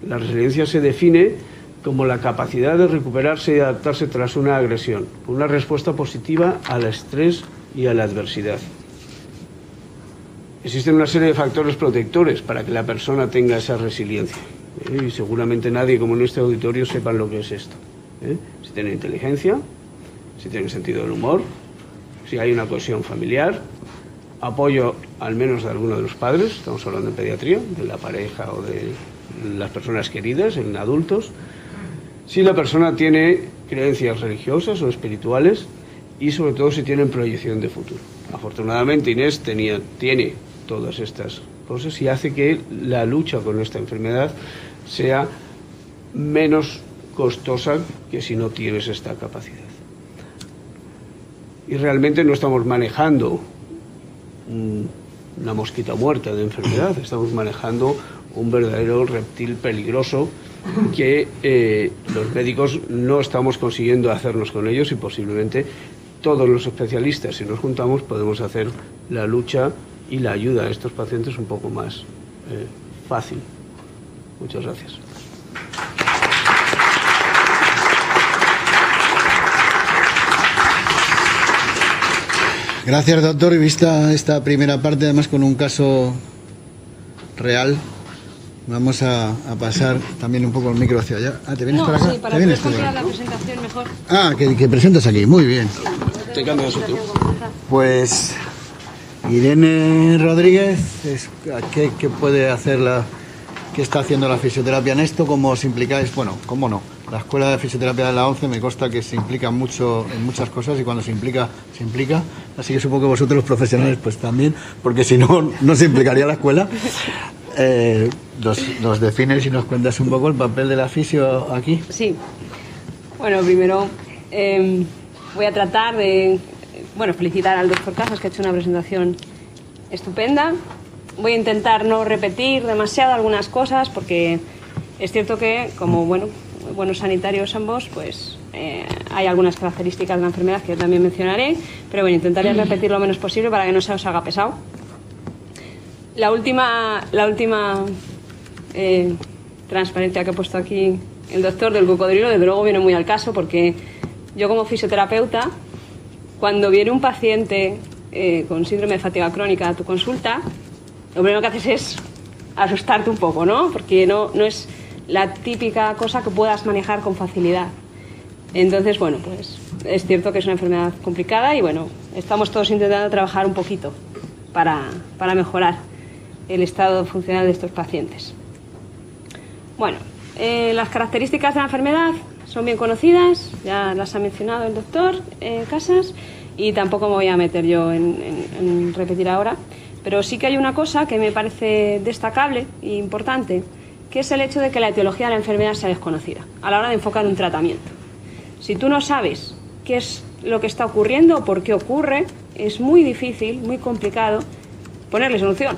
La resiliencia se define como la capacidad de recuperarse y adaptarse tras una agresión, una respuesta positiva al estrés y a la adversidad. Existen una serie de factores protectores para que la persona tenga esa resiliencia. Y seguramente nadie como en este auditorio sepa lo que es esto. Si tiene inteligencia, si tiene sentido del humor, si hay una cohesión familiar, apoyo al menos de alguno de los padres, estamos hablando en pediatría, de la pareja o de las personas queridas en adultos, si la persona tiene creencias religiosas o espirituales y sobre todo si tienen proyección de futuro. Afortunadamente Inés tiene todas estas cosas y hace que la lucha con esta enfermedad sea menos costosa que si no tienes esta capacidad. Y realmente no estamos manejando una mosquita muerta de enfermedad, estamos manejando un verdadero reptil peligroso que los médicos no estamos consiguiendo hacernos con ellos y posiblemente todos los especialistas, si nos juntamos, podemos hacer la lucha y la ayuda a estos pacientes un poco más fácil. Muchas gracias. Gracias, doctor. Y vista esta primera parte, además con un caso real, vamos a pasar también un poco el micro hacia allá. ¿Te vienes para acá? Sí, para poder continuar la presentación mejor. Que presentas aquí. Muy bien. Te cambio de sitio. Pues Irene Rodríguez, ¿qué puede hacer qué está haciendo la fisioterapia en esto? ¿Cómo os implicáis? Bueno, ¿cómo no? La Escuela de Fisioterapia de la ONCE me consta que se implica mucho en muchas cosas y cuando se implica, se implica. Así que supongo que vosotros los profesionales pues también, porque si no, no se implicaría la escuela. Nos defines y nos cuentas un poco el papel de la fisio aquí. Sí. Bueno, primero voy a tratar de felicitar al doctor Casas, que ha hecho una presentación estupenda. Voy a intentar no repetir demasiado algunas cosas porque es cierto que como buenos sanitarios ambos, pues hay algunas características de la enfermedad que yo también mencionaré, pero bueno, intentaré repetir lo menos posible para que no se os haga pesado. La última transparencia que ha puesto aquí el doctor del cocodrilo, desde luego viene muy al caso, porque yo como fisioterapeuta, cuando viene un paciente con síndrome de fatiga crónica a tu consulta, lo primero que haces es asustarte un poco, ¿no? Porque no es la típica cosa que puedas manejar con facilidad. Entonces, bueno, pues es cierto que es una enfermedad complicada y bueno, estamos todos intentando trabajar un poquito para mejorar el estado funcional de estos pacientes. Bueno, las características de la enfermedad son bien conocidas, ya las ha mencionado el doctor Casas, y tampoco me voy a meter yo en repetir ahora, pero sí que hay una cosa que me parece destacable e importante, que es el hecho de que la etiología de la enfermedad sea desconocida a la hora de enfocar un tratamiento. Si tú no sabes qué es lo que está ocurriendo o por qué ocurre, es muy difícil, muy complicado ponerle solución,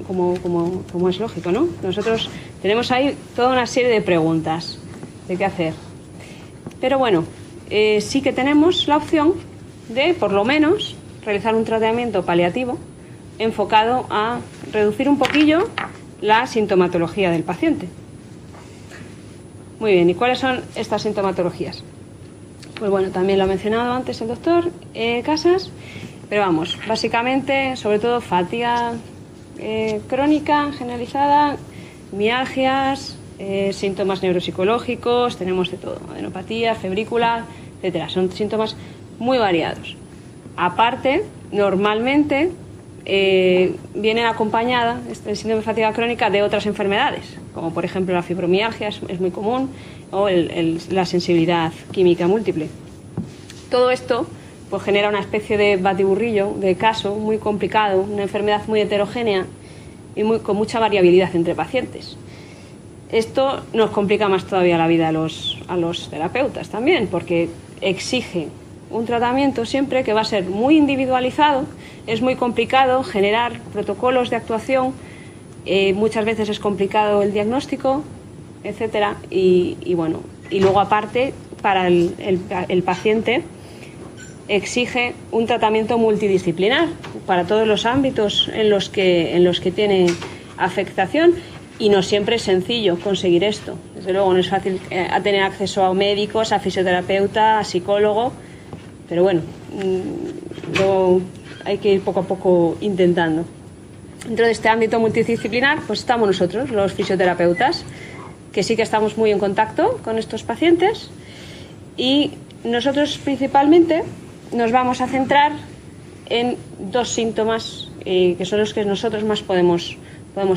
como es lógico, ¿no? Nosotros tenemos ahí toda una serie de preguntas de qué hacer. Pero bueno, sí que tenemos la opción de, por lo menos, realizar un tratamiento paliativo enfocado a reducir un poquillo la sintomatología del paciente. Muy bien, ¿y cuáles son estas sintomatologías? Pues bueno, también lo ha mencionado antes el doctor Casas, pero vamos, básicamente, sobre todo fatiga crónica generalizada, mialgias, síntomas neuropsicológicos, tenemos de todo, adenopatía, febrícula, etcétera. Son síntomas muy variados. Aparte, normalmente vienen acompañada el síndrome de fatiga crónica de otras enfermedades, como por ejemplo la fibromialgia, es muy común, o la sensibilidad química múltiple. Todo esto pues genera una especie de batiburrillo de caso muy complicado, una enfermedad muy heterogénea y con mucha variabilidad entre pacientes. Esto nos complica más todavía la vida a los terapeutas también, porque exige un tratamiento siempre que va a ser muy individualizado. Es muy complicado generar protocolos de actuación, muchas veces es complicado el diagnóstico, etcétera, y bueno, y luego aparte para el paciente exige un tratamiento multidisciplinar para todos los ámbitos en los que tiene afectación, y no siempre es sencillo conseguir esto. Desde luego no es fácil tener acceso a médicos, a fisioterapeuta, a psicólogo, pero bueno, hay que ir poco a poco intentando. Dentro de este ámbito multidisciplinar pues estamos nosotros, los fisioterapeutas, que sí que estamos muy en contacto con estos pacientes, y nosotros principalmente nos vamos a centrar en dos síntomas que son los que nosotros más podemos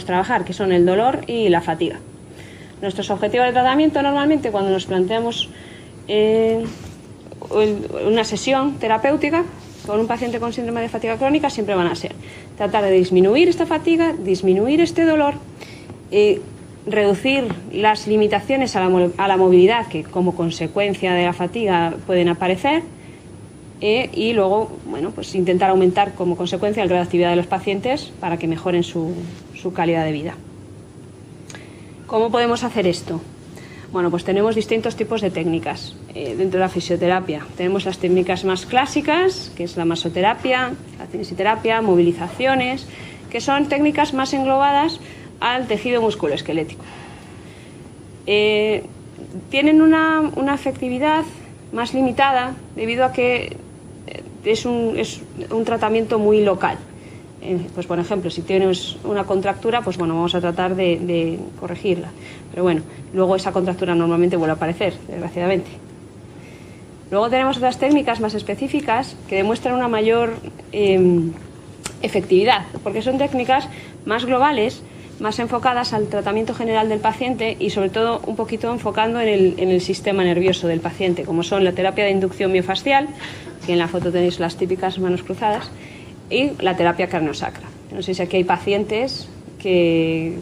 trabajar, que son el dolor y la fatiga. Nuestros objetivos de tratamiento normalmente, cuando nos planteamos una sesión terapéutica con un paciente con síndrome de fatiga crónica, siempre van a ser tratar de disminuir esta fatiga, disminuir este dolor, reducir las limitaciones a la movilidad que como consecuencia de la fatiga pueden aparecer, y luego, bueno, pues intentar aumentar como consecuencia el grado de actividad de los pacientes para que mejoren su calidad de vida. ¿Cómo podemos hacer esto? Bueno, pues tenemos distintos tipos de técnicas dentro de la fisioterapia. Tenemos las técnicas más clásicas, que es la masoterapia, la cinesiterapia, movilizaciones, que son técnicas más englobadas al tejido musculoesquelético. Tienen una efectividad más limitada debido a que es un tratamiento muy local. Pues por ejemplo, si tienes una contractura, pues bueno, vamos a tratar de corregirla. Pero bueno, luego esa contractura normalmente vuelve a aparecer, desgraciadamente. Luego tenemos otras técnicas más específicas que demuestran una mayor efectividad, porque son técnicas más globales, más enfocadas al tratamiento general del paciente y sobre todo un poquito enfocando en el sistema nervioso del paciente, como son la terapia de inducción miofascial, que en la foto tenéis las típicas manos cruzadas, y la terapia craneosacra. No sé si aquí hay pacientes que,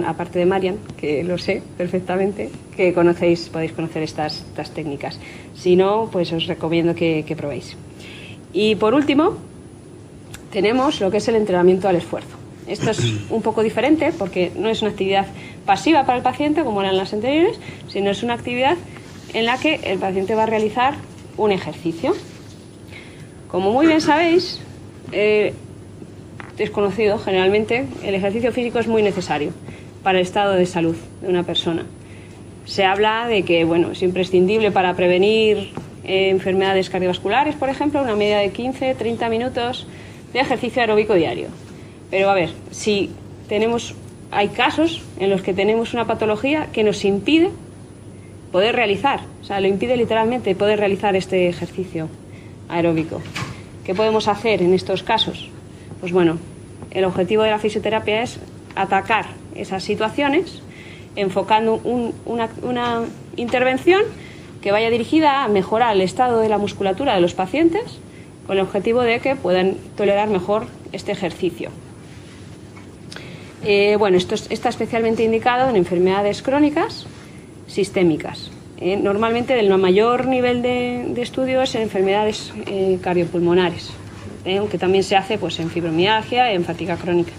aparte de Marian, que lo sé perfectamente, que podéis conocer estas técnicas. Si no, pues os recomiendo que probéis. Y por último, tenemos lo que es el entrenamiento al esfuerzo. Esto es un poco diferente porque no es una actividad pasiva para el paciente como eran las anteriores, sino es una actividad en la que el paciente va a realizar un ejercicio. Como muy bien sabéis, desconocido generalmente, el ejercicio físico es muy necesario para el estado de salud de una persona. Se habla de que, bueno, es imprescindible para prevenir enfermedades cardiovasculares, por ejemplo, una media de 15-30 minutos de ejercicio aeróbico diario. Pero a ver, hay casos en los que tenemos una patología que nos impide poder realizar, o sea, lo impide literalmente poder realizar este ejercicio aeróbico. ¿Qué podemos hacer en estos casos? Pues bueno, el objetivo de la fisioterapia es atacar esas situaciones enfocando una intervención que vaya dirigida a mejorar el estado de la musculatura de los pacientes con el objetivo de que puedan tolerar mejor este ejercicio. Bueno, esto está especialmente indicado en enfermedades crónicas sistémicas. Normalmente el mayor nivel de estudio es en enfermedades cardiopulmonares, aunque también se hace pues, en fibromialgia y en fatiga crónica.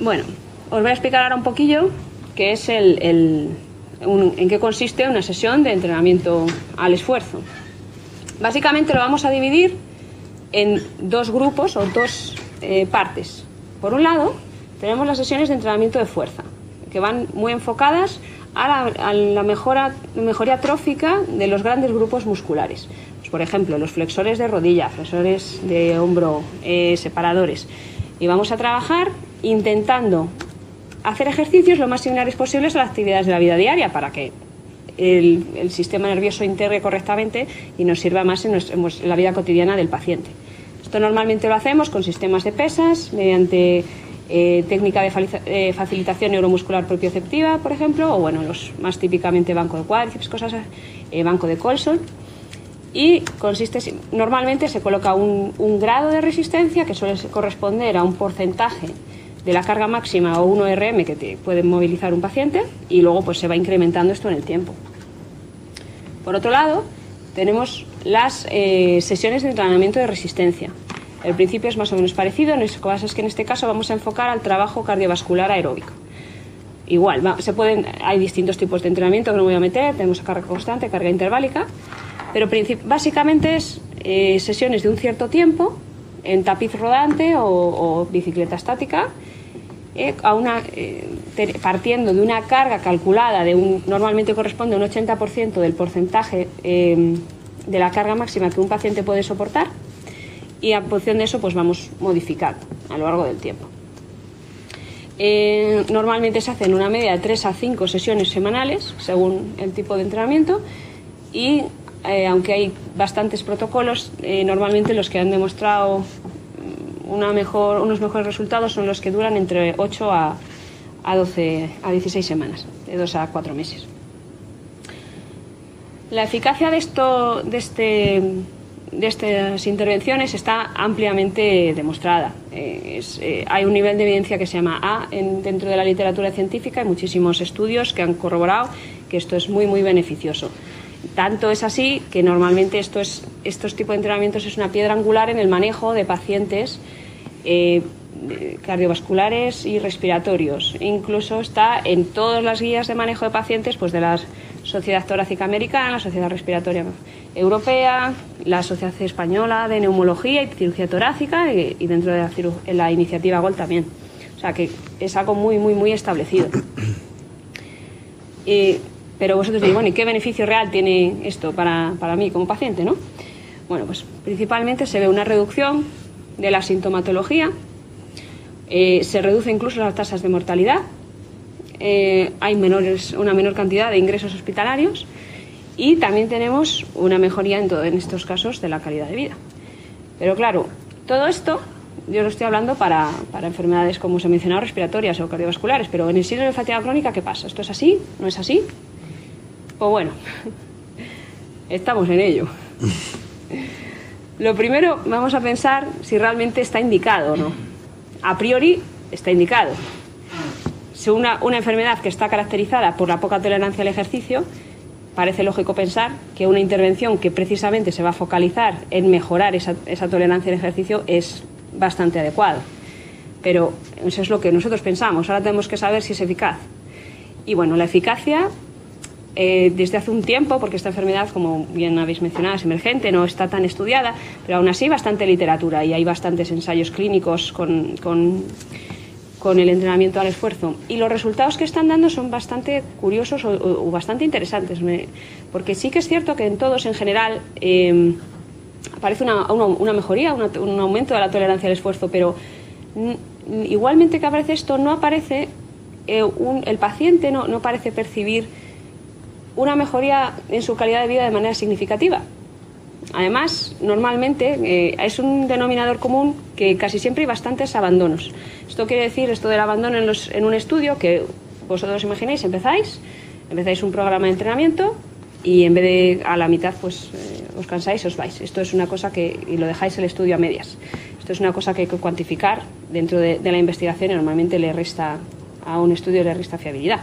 Bueno, os voy a explicar ahora un poquillo qué es en qué consiste una sesión de entrenamiento al esfuerzo. Básicamente lo vamos a dividir en dos grupos o dos partes. Por un lado, tenemos las sesiones de entrenamiento de fuerza, que van muy enfocadas a la mejoría trófica de los grandes grupos musculares. Pues, por ejemplo, los flexores de rodilla, flexores de hombro, separadores. Y vamos a trabajar intentando hacer ejercicios lo más similares posibles a las actividades de la vida diaria para que el sistema nervioso integre correctamente y nos sirva más en la vida cotidiana del paciente. Esto normalmente lo hacemos con sistemas de pesas, mediante técnica de facilitación neuromuscular propioceptiva, por ejemplo, o bueno, los más típicamente banco de cuádriceps, banco de Colson. Y normalmente se coloca un grado de resistencia que suele corresponder a un porcentaje de la carga máxima o 1 RM que puede movilizar un paciente, y luego pues se va incrementando esto en el tiempo. Por otro lado, tenemos las sesiones de entrenamiento de resistencia. El principio es más o menos parecido, lo que pasa es que en este caso vamos a enfocar al trabajo cardiovascular aeróbico. Igual, hay distintos tipos de entrenamiento que no voy a meter, tenemos carga constante, carga interválica, pero básicamente es sesiones de un cierto tiempo en tapiz rodante o bicicleta estática, partiendo de una carga calculada normalmente corresponde a un 80% del porcentaje de la carga máxima que un paciente puede soportar, y en función de eso pues vamos modificando a lo largo del tiempo. Normalmente se hacen una media de 3 a 5 sesiones semanales según el tipo de entrenamiento, y aunque hay bastantes protocolos, normalmente los que han demostrado unos mejores resultados son los que duran entre 8 a 16 semanas, de 2 a 4 meses. La eficacia de estas intervenciones está ampliamente demostrada. Hay un nivel de evidencia que se llama A dentro de la literatura científica, y muchísimos estudios que han corroborado que esto es muy, muy beneficioso. Tanto es así que normalmente estos tipos de entrenamientos es una piedra angular en el manejo de pacientes cardiovasculares y respiratorios. Incluso está en todas las guías de manejo de pacientes pues de la Sociedad Torácica Americana, la Sociedad Respiratoria Europea, la Sociedad Española de Neumología y Cirugía Torácica, y dentro de la iniciativa GOL también. O sea que es algo muy, muy, muy establecido. Pero vosotros diréis, bueno, ¿y qué beneficio real tiene esto para mí como paciente, no? Bueno, pues principalmente se ve una reducción de la sintomatología, se reduce incluso las tasas de mortalidad, hay una menor cantidad de ingresos hospitalarios, y también tenemos una mejoría en estos casos de la calidad de vida. Pero claro, todo esto yo lo estoy hablando para enfermedades, como os he mencionado, respiratorias o cardiovasculares, pero en el síndrome de fatiga crónica, ¿qué pasa? ¿Esto es así? ¿No es así? Pues bueno, estamos en ello. Lo primero, vamos a pensar si realmente está indicado o no. A priori está indicado. Si una enfermedad que está caracterizada por la poca tolerancia al ejercicio, parece lógico pensar que una intervención que precisamente se va a focalizar en mejorar esa tolerancia al ejercicio es bastante adecuada. Pero eso es lo que nosotros pensamos. Ahora tenemos que saber si es eficaz. Y bueno, la eficacia desde hace un tiempo, porque esta enfermedad, como bien habéis mencionado, es emergente, no está tan estudiada, pero aún así bastante literatura y hay bastantes ensayos clínicos con el entrenamiento al esfuerzo. Y los resultados que están dando son bastante curiosos o bastante interesantes, porque sí que es cierto que en todos, en general, aparece una mejoría, un aumento de la tolerancia al esfuerzo, pero igualmente que aparece esto, no aparece, el paciente no parece percibir una mejoría en su calidad de vida de manera significativa. Además, normalmente es un denominador común que casi siempre hay bastantes abandonos. Esto quiere decir, esto del abandono en un estudio, que vosotros imagináis, empezáis un programa de entrenamiento y en vez de a la mitad pues os cansáis y os vais. Esto es una cosa y lo dejáis el estudio a medias. Esto es una cosa que hay que cuantificar dentro de la investigación y normalmente a un estudio le resta fiabilidad.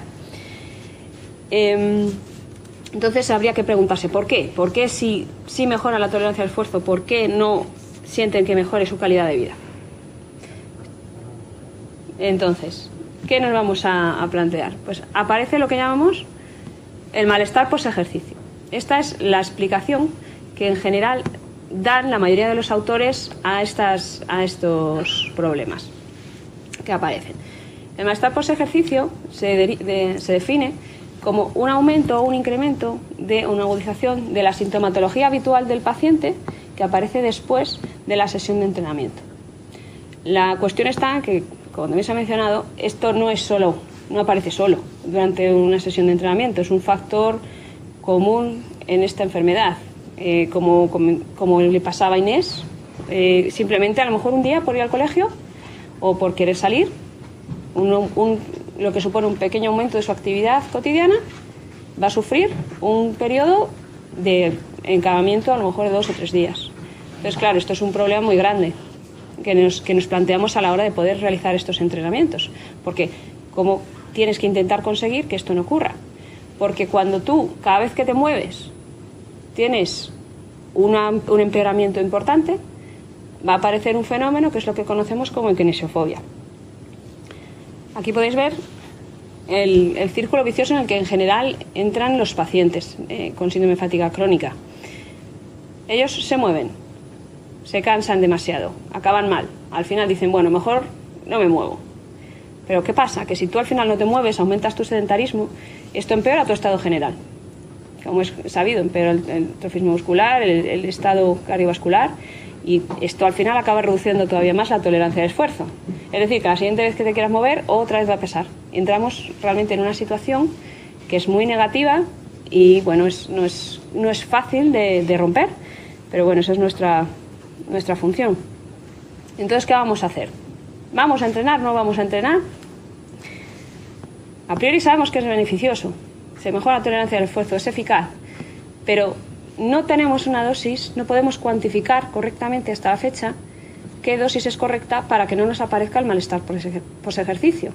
Entonces habría que preguntarse ¿por qué? ¿Por qué si mejora la tolerancia al esfuerzo? ¿Por qué no sienten que mejore su calidad de vida? Entonces, ¿qué nos vamos a plantear? Pues aparece lo que llamamos el malestar post-ejercicio. Esta es la explicación que en general dan la mayoría de los autores a estos problemas que aparecen. El malestar post-ejercicio se define como un aumento o un incremento de una agudización de la sintomatología habitual del paciente que aparece después de la sesión de entrenamiento. La cuestión está en que, como también se ha mencionado, esto no aparece solo durante una sesión de entrenamiento, es un factor común en esta enfermedad, como le pasaba a Inés, simplemente a lo mejor un día por ir al colegio o por querer salir, lo que supone un pequeño aumento de su actividad cotidiana, va a sufrir un periodo de encamamiento a lo mejor de 2 o 3 días. Entonces, claro, esto es un problema muy grande que nos planteamos a la hora de poder realizar estos entrenamientos, porque ¿cómo tienes que intentar conseguir que esto no ocurra? Porque cuando tú, cada vez que te mueves, tienes un empeoramiento importante, va a aparecer un fenómeno que es lo que conocemos como kinesiofobia. Aquí podéis ver el círculo vicioso en el que en general entran los pacientes con síndrome de fatiga crónica. Ellos se mueven, se cansan demasiado, acaban mal. Al final dicen, bueno, mejor no me muevo. Pero ¿qué pasa? Que si tú al final no te mueves, aumentas tu sedentarismo, esto empeora tu estado general. Como es sabido, empeora el trofismo muscular, el estado cardiovascular, y esto al final acaba reduciendo todavía más la tolerancia al esfuerzo. Es decir, que la siguiente vez que te quieras mover, otra vez va a pesar. Entramos realmente en una situación que es muy negativa y bueno, no es fácil de romper, pero bueno, esa es nuestra función. Entonces, ¿qué vamos a hacer? ¿Vamos a entrenar? ¿No vamos a entrenar? A priori sabemos que es beneficioso, se mejora la tolerancia al esfuerzo, es eficaz, pero no tenemos una dosis, no podemos cuantificar correctamente hasta la fecha qué dosis es correcta para que no nos aparezca el malestar post-ejercicio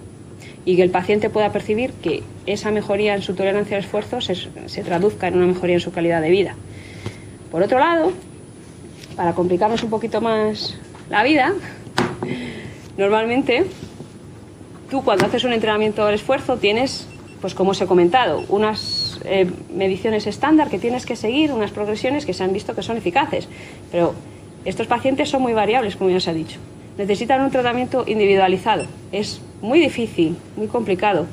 y que el paciente pueda percibir que esa mejoría en su tolerancia al esfuerzo se traduzca en una mejoría en su calidad de vida. Por otro lado, para complicarnos un poquito más la vida, normalmente tú cuando haces un entrenamiento al esfuerzo tienes, pues como os he comentado, unas mediciones estándar que tienes que seguir, unas progresiones que se han visto que son eficaces, pero estos pacientes son muy variables, como ya se ha dicho. Necesitan un tratamiento individualizado. Es muy difícil, muy complicado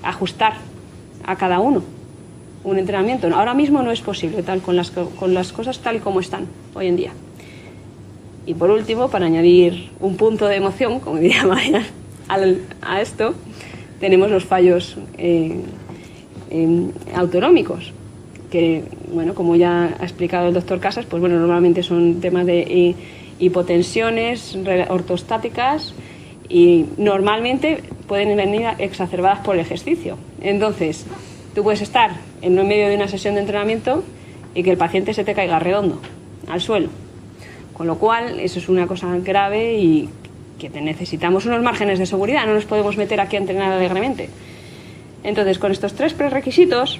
ajustar a cada uno un entrenamiento. Ahora mismo no es posible con las cosas tal y como están hoy en día. Y por último, para añadir un punto de emoción, como diría Maya, a esto, tenemos los fallos autonómicos, que, bueno, como ya ha explicado el doctor Casas, pues bueno, normalmente son temas de hipotensiones ortostáticas y normalmente pueden venir exacerbadas por el ejercicio. Entonces, tú puedes estar en medio de una sesión de entrenamiento y que el paciente se te caiga redondo al suelo. Con lo cual, eso es una cosa grave y que necesitamos unos márgenes de seguridad, no nos podemos meter aquí a entrenar alegremente. Entonces, con estos 3 prerequisitos,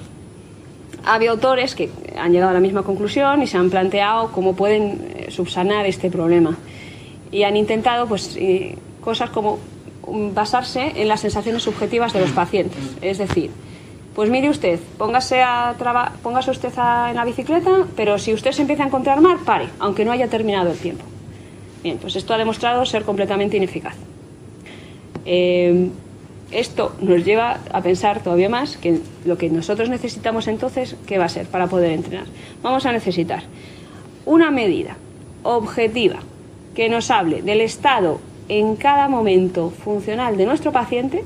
había autores que han llegado a la misma conclusión y se han planteado cómo pueden subsanar este problema. Y han intentado pues, cosas como basarse en las sensaciones subjetivas de los pacientes. Es decir, pues mire usted, póngase usted en la bicicleta, pero si usted se empieza a encontrar mal, pare, aunque no haya terminado el tiempo. Bien, pues esto ha demostrado ser completamente ineficaz. Esto nos lleva a pensar todavía más que lo que nosotros necesitamos entonces, ¿qué va a ser para poder entrenar? Vamos a necesitar una medida objetiva que nos hable del estado en cada momento funcional de nuestro paciente,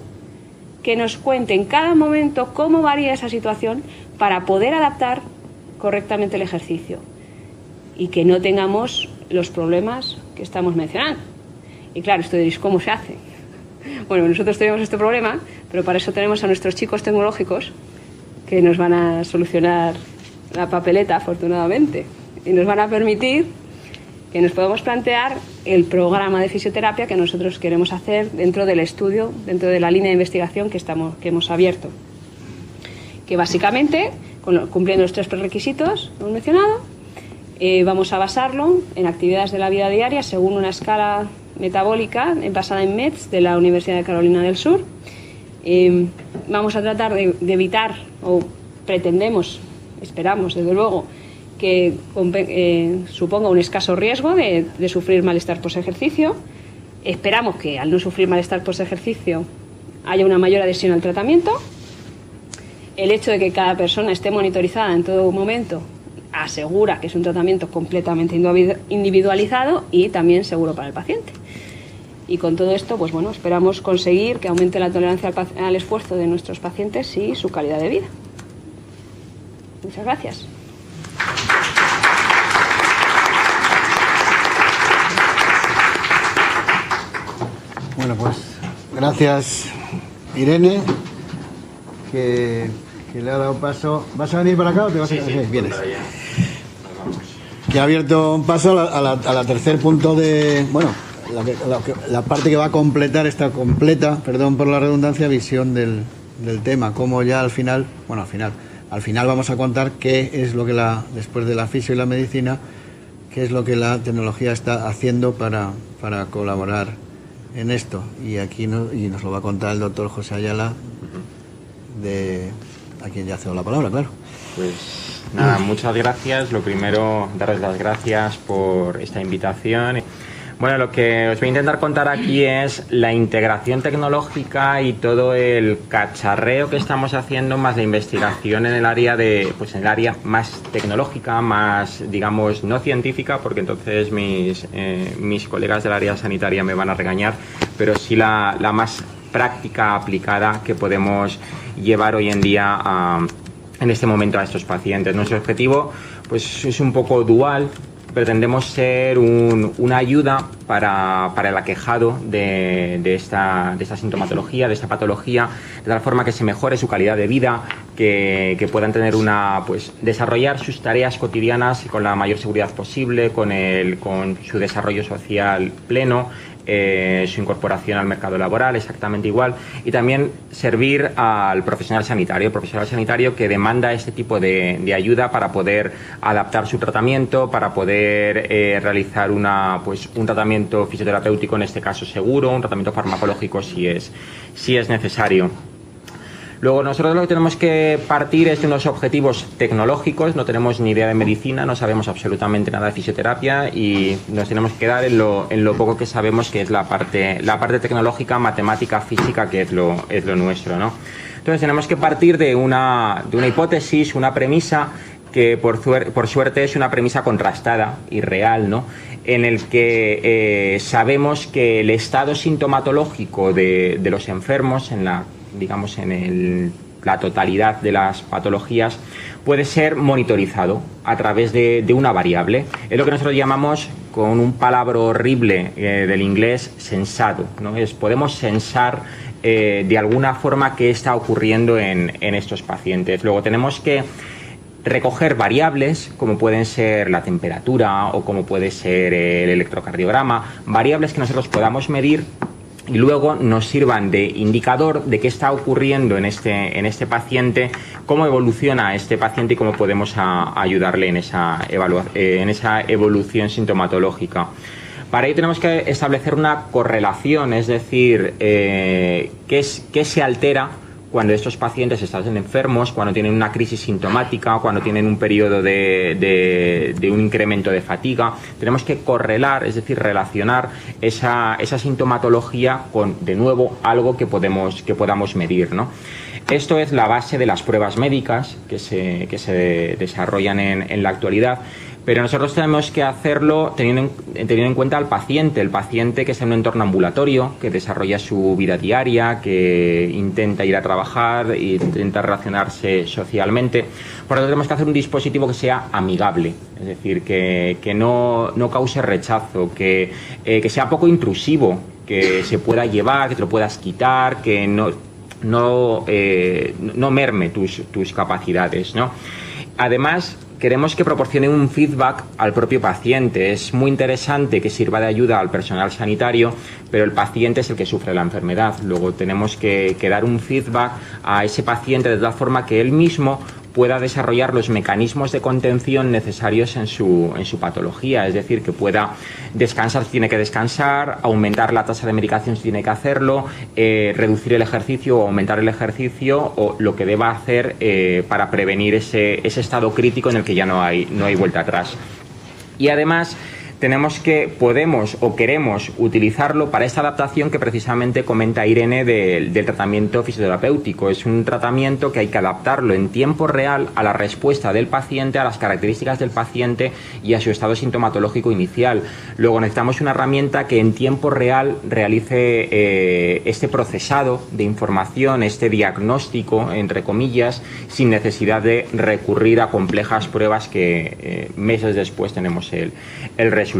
que nos cuente en cada momento cómo varía esa situación para poder adaptar correctamente el ejercicio y que no tengamos los problemas que estamos mencionando. Y claro, esto diréis, ¿cómo se hace? Bueno, nosotros tenemos este problema, pero para eso tenemos a nuestros chicos tecnológicos que nos van a solucionar la papeleta, afortunadamente, y nos van a permitir que nos podamos plantear el programa de fisioterapia que nosotros queremos hacer dentro del estudio, dentro de la línea de investigación que hemos abierto. Que básicamente, cumpliendo los 3 prerequisitos que hemos mencionado, vamos a basarlo en actividades de la vida diaria según una escala metabólica basada en METS de la Universidad de Carolina del Sur. Vamos a tratar de evitar, o esperamos desde luego, que suponga un escaso riesgo de sufrir malestar post-ejercicio. Esperamos que al no sufrir malestar post-ejercicio haya una mayor adhesión al tratamiento. El hecho de que cada persona esté monitorizada en todo momento asegura que es un tratamiento completamente individualizado y también seguro para el paciente. Y con todo esto, pues bueno, esperamos conseguir que aumente la tolerancia al esfuerzo de nuestros pacientes y su calidad de vida. Muchas gracias. Bueno, pues gracias, Irene, que le ha dado paso. ¿Vas a venir para acá o te vas a...? Sí, vienes. Que ha abierto un paso a la tercer punto de... Bueno, la parte que va a completar esta completa, perdón por la redundancia, visión del tema. Como ya al final vamos a contar qué es lo que después de la fisio y la medicina, qué es lo que la tecnología está haciendo para colaborar en esto. Y aquí nos lo va a contar el doctor José Ayala, a quien ya cedo la palabra, claro. Pues nada, muchas gracias. Lo primero, daros las gracias por esta invitación. Bueno, lo que os voy a intentar contar aquí es la integración tecnológica y todo el cacharreo que estamos haciendo, más la investigación en el área en el área más tecnológica, más, digamos, no científica, porque entonces mis colegas del área sanitaria me van a regañar, pero sí la más práctica, aplicada, que podemos llevar hoy en día en este momento a estos pacientes. Nuestro objetivo pues es un poco dual. Pretendemos ser una ayuda para el aquejado de esta sintomatología, de esta patología, de tal forma que se mejore su calidad de vida, que puedan tener desarrollar sus tareas cotidianas con la mayor seguridad posible, con su desarrollo social pleno, su incorporación al mercado laboral exactamente igual, y también servir al profesional sanitario que demanda este tipo de ayuda para poder adaptar su tratamiento, para poder realizar un tratamiento fisioterapéutico, en este caso seguro, un tratamiento farmacológico si es necesario. Luego, nosotros lo que tenemos que partir es de unos objetivos tecnológicos. No tenemos ni idea de medicina, no sabemos absolutamente nada de fisioterapia y nos tenemos que quedar en lo poco que sabemos, que es la parte tecnológica, matemática, física, que es lo nuestro, ¿no? Entonces tenemos que partir de una hipótesis, una premisa que por suerte es una premisa contrastada y real, ¿no? En el que sabemos que el estado sintomatológico de los enfermos en la totalidad de las patologías puede ser monitorizado a través de una variable. Es lo que nosotros llamamos, con un palabra horrible del inglés, sensado, ¿no? Podemos sensar de alguna forma qué está ocurriendo en estos pacientes. Luego tenemos que recoger variables como pueden ser la temperatura o como puede ser el electrocardiograma, variables que nosotros podamos medir y luego nos sirvan de indicador de qué está ocurriendo en este paciente, cómo evoluciona este paciente y cómo podemos ayudarle en esa evolución sintomatológica. Para ello tenemos que establecer una correlación, es decir, qué se altera cuando estos pacientes están enfermos, cuando tienen una crisis sintomática, cuando tienen un periodo de un incremento de fatiga. Tenemos que correlar, es decir, relacionar esa sintomatología con, de nuevo, algo que podamos medir, ¿no? Esto es la base de las pruebas médicas que se desarrollan en la actualidad. Pero nosotros tenemos que hacerlo teniendo en cuenta al paciente, el paciente que está en un entorno ambulatorio, que desarrolla su vida diaria, que intenta ir a trabajar e intenta relacionarse socialmente. Por lo tanto, tenemos que hacer un dispositivo que sea amigable, es decir, que no cause rechazo, que sea poco intrusivo, que se pueda llevar, que te lo puedas quitar, que no merme tus capacidades, ¿no? Además, queremos que proporcione un feedback al propio paciente. Es muy interesante que sirva de ayuda al personal sanitario, pero el paciente es el que sufre la enfermedad. Luego tenemos que dar un feedback a ese paciente de tal forma que él mismo pueda desarrollar los mecanismos de contención necesarios en su patología, es decir, que pueda descansar si tiene que descansar, aumentar la tasa de medicación si tiene que hacerlo, reducir el ejercicio o aumentar el ejercicio, o lo que deba hacer para prevenir ese estado crítico en el que ya no hay vuelta atrás. Y además podemos o queremos utilizarlo para esta adaptación que precisamente comenta Irene del tratamiento fisioterapéutico. Es un tratamiento que hay que adaptarlo en tiempo real a la respuesta del paciente, a las características del paciente y a su estado sintomatológico inicial. Luego necesitamos una herramienta que en tiempo real realice este procesado de información, este diagnóstico, entre comillas, sin necesidad de recurrir a complejas pruebas que meses después tenemos el resultado.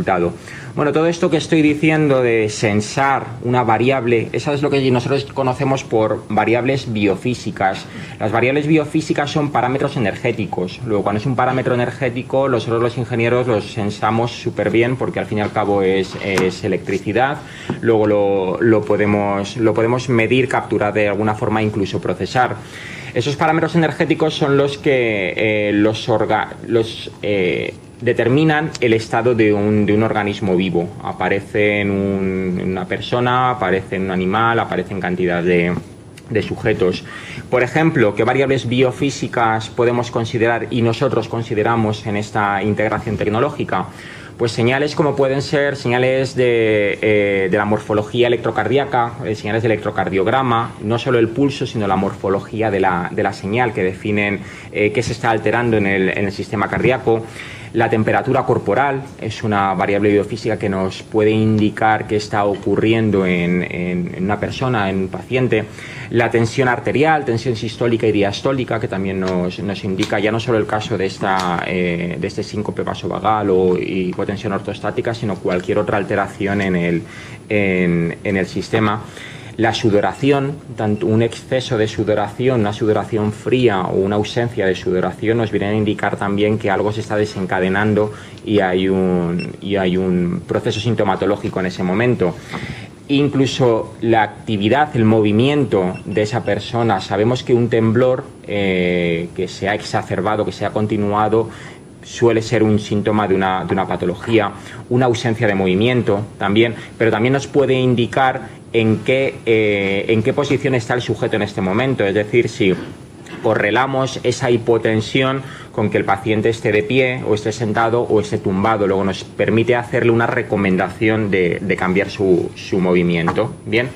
Bueno, todo esto que estoy diciendo de sensar una variable, esa es lo que nosotros conocemos por variables biofísicas. Las variables biofísicas son parámetros energéticos. Luego, cuando es un parámetro energético, nosotros los ingenieros los sensamos súper bien porque al fin y al cabo es electricidad. Luego lo podemos medir, capturar de alguna forma, incluso procesar. Esos parámetros energéticos son los que determinan el estado de un organismo vivo. Aparece en una persona, aparece en un animal, aparece en cantidad de sujetos. Por ejemplo, ¿qué variables biofísicas podemos considerar y nosotros consideramos en esta integración tecnológica? Pues señales como pueden ser señales de la morfología electrocardíaca, señales de electrocardiograma, no solo el pulso, sino la morfología de la señal que definen qué se está alterando en el sistema cardíaco. La temperatura corporal es una variable biofísica que nos puede indicar qué está ocurriendo en una persona, en un paciente. La tensión arterial, tensión sistólica y diastólica, que también nos indica ya no solo el caso de este síncope vasovagal o hipotensión ortostática, sino cualquier otra alteración en el sistema. La sudoración, tanto un exceso de sudoración, una sudoración fría o una ausencia de sudoración nos vienen a indicar también que algo se está desencadenando y hay un proceso sintomatológico en ese momento. Incluso la actividad, el movimiento de esa persona. Sabemos que un temblor que se ha exacerbado, que se ha continuado, suele ser un síntoma de una patología. Una ausencia de movimiento también, pero también nos puede indicar en qué posición está el sujeto en este momento. Es decir, si correlamos esa hipotensión con que el paciente esté de pie o esté sentado o esté tumbado. Luego nos permite hacerle una recomendación de cambiar su movimiento. Bien,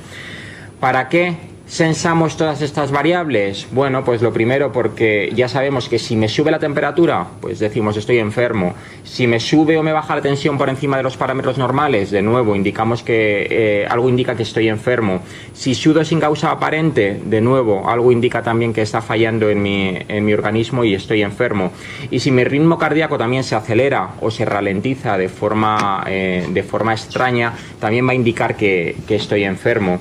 ¿para qué sensamos todas estas variables? Bueno, pues lo primero, porque ya sabemos que si me sube la temperatura, pues decimos estoy enfermo. Si me sube o me baja la tensión por encima de los parámetros normales, de nuevo indicamos que algo indica que estoy enfermo. Si sudo sin causa aparente, de nuevo algo indica también que está fallando en mi organismo y estoy enfermo. Y si mi ritmo cardíaco también se acelera o se ralentiza de forma extraña, también va a indicar que estoy enfermo.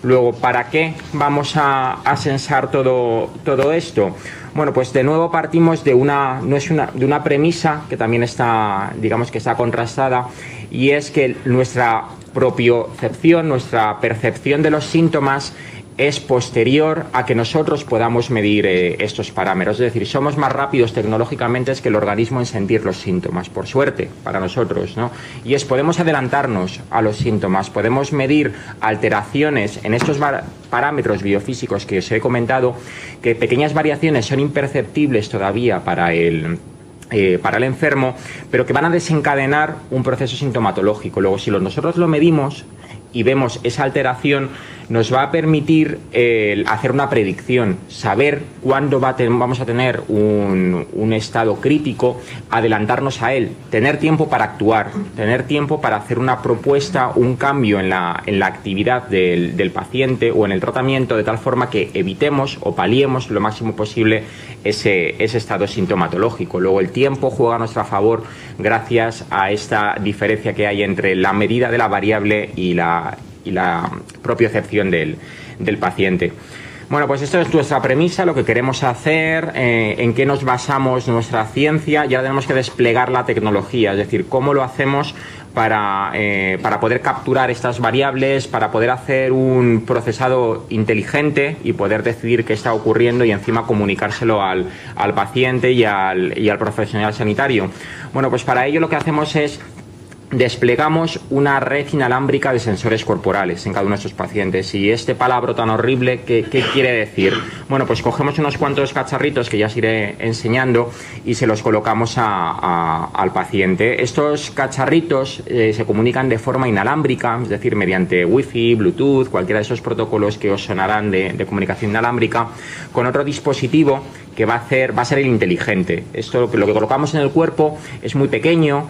Luego, ¿para qué vamos a sensar todo esto? Bueno, pues de nuevo partimos de una premisa que también está, digamos que está contrastada, y es que nuestra propiocepción, nuestra percepción de los síntomas es posterior a que nosotros podamos medir estos parámetros. Es decir, somos más rápidos tecnológicamente que el organismo en sentir los síntomas, por suerte, para nosotros, ¿no? Y podemos adelantarnos a los síntomas, podemos medir alteraciones en estos parámetros biofísicos que os he comentado, que pequeñas variaciones son imperceptibles todavía para el enfermo, pero que van a desencadenar un proceso sintomatológico. Luego, si nosotros lo medimos y vemos esa alteración, nos va a permitir hacer una predicción, saber cuándo vamos a tener un estado crítico, adelantarnos a él, tener tiempo para actuar, tener tiempo para hacer una propuesta, un cambio en la actividad del paciente o en el tratamiento, de tal forma que evitemos o paliemos lo máximo posible ese estado sintomatológico. Luego el tiempo juega a nuestro favor gracias a esta diferencia que hay entre la medida de la variable y la propiocepción del paciente. Bueno, pues esto es nuestra premisa, lo que queremos hacer, en qué nos basamos nuestra ciencia. Ya tenemos que desplegar la tecnología, es decir, cómo lo hacemos para poder capturar estas variables, para poder hacer un procesado inteligente y poder decidir qué está ocurriendo y encima comunicárselo al paciente y al profesional sanitario. Bueno, pues para ello lo que hacemos es desplegamos una red inalámbrica de sensores corporales en cada uno de estos pacientes. Y este palabra tan horrible, ¿qué quiere decir? Bueno, pues cogemos unos cuantos cacharritos que ya os iré enseñando y se los colocamos al paciente. Estos cacharritos se comunican de forma inalámbrica, es decir, mediante Wi-Fi, Bluetooth, cualquiera de esos protocolos que os sonarán de comunicación inalámbrica, con otro dispositivo que va a ser el inteligente. Esto, lo que colocamos en el cuerpo, es muy pequeño,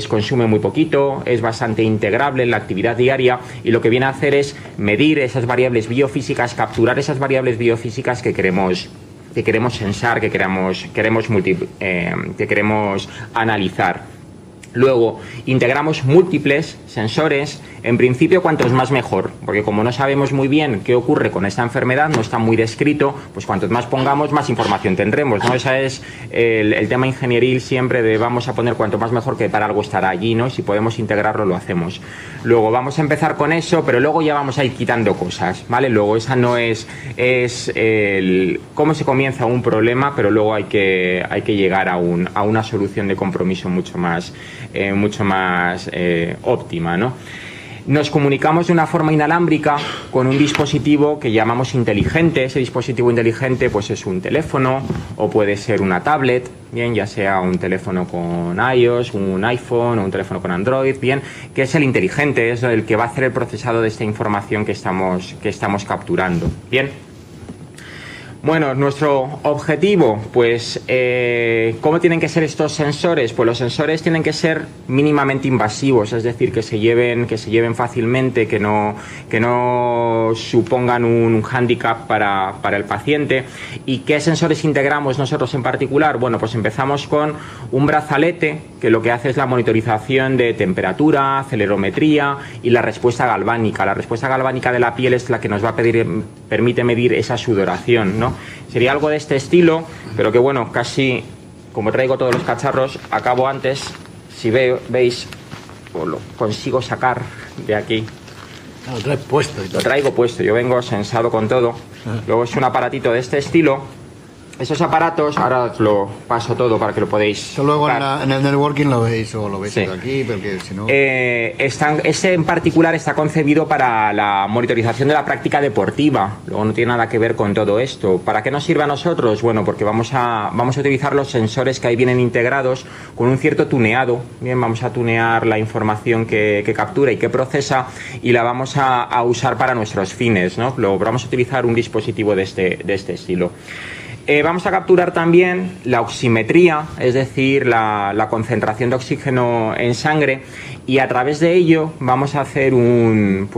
consume muy poquito, es bastante integrable en la actividad diaria y lo que viene a hacer es medir esas variables biofísicas, capturar esas variables biofísicas que queremos sensar, que queremos analizar. Luego, integramos múltiples sensores, en principio cuantos más mejor, porque como no sabemos muy bien qué ocurre con esta enfermedad, no está muy descrito, pues cuantos más pongamos, más información tendremos, ¿no? Ese es el tema ingenieril siempre de vamos a poner cuanto más mejor, que para algo estará allí, ¿no? Si podemos integrarlo, lo hacemos. Luego vamos a empezar con eso, pero luego ya vamos a ir quitando cosas, ¿vale? Luego esa no es cómo se comienza un problema, pero luego hay que llegar a una solución de compromiso mucho más óptima, ¿no? Nos comunicamos de una forma inalámbrica con un dispositivo que llamamos inteligente. Ese dispositivo inteligente pues es un teléfono o puede ser una tablet, bien, ya sea un teléfono con iOS, un iPhone o un teléfono con Android, bien, que es el inteligente, es el que va a hacer el procesado de esta información que estamos capturando, bien. Bueno, nuestro objetivo, pues, ¿cómo tienen que ser estos sensores? Pues los sensores tienen que ser mínimamente invasivos, es decir, que se lleven fácilmente, que no supongan un hándicap para el paciente. ¿Y qué sensores integramos nosotros en particular? Bueno, pues empezamos con un brazalete que lo que hace es la monitorización de temperatura, acelerometría y la respuesta galvánica. La respuesta galvánica de la piel es la que nos permite medir esa sudoración, ¿no? Sería algo de este estilo, pero que bueno, casi como traigo todos los cacharros, acabo antes. Si veis, pues lo consigo sacar de aquí. Lo traes puesto y todo. Lo traigo puesto, yo vengo sensado con todo. Luego es un aparatito de este estilo. Esos aparatos, ahora os lo paso todo para que lo podéis... Eso luego en el networking lo veis o lo veis sí. Aquí, porque si no... Este en particular está concebido para la monitorización de la práctica deportiva. Luego no tiene nada que ver con todo esto. ¿Para qué nos sirve a nosotros? Bueno, porque vamos a utilizar los sensores que ahí vienen integrados con un cierto tuneado. Bien, vamos a tunear la información que captura y que procesa y la vamos a usar para nuestros fines, ¿no? Luego vamos a utilizar un dispositivo de este estilo. Vamos a capturar también la oximetría, es decir, la concentración de oxígeno en sangre, y a través de ello vamos a hacer una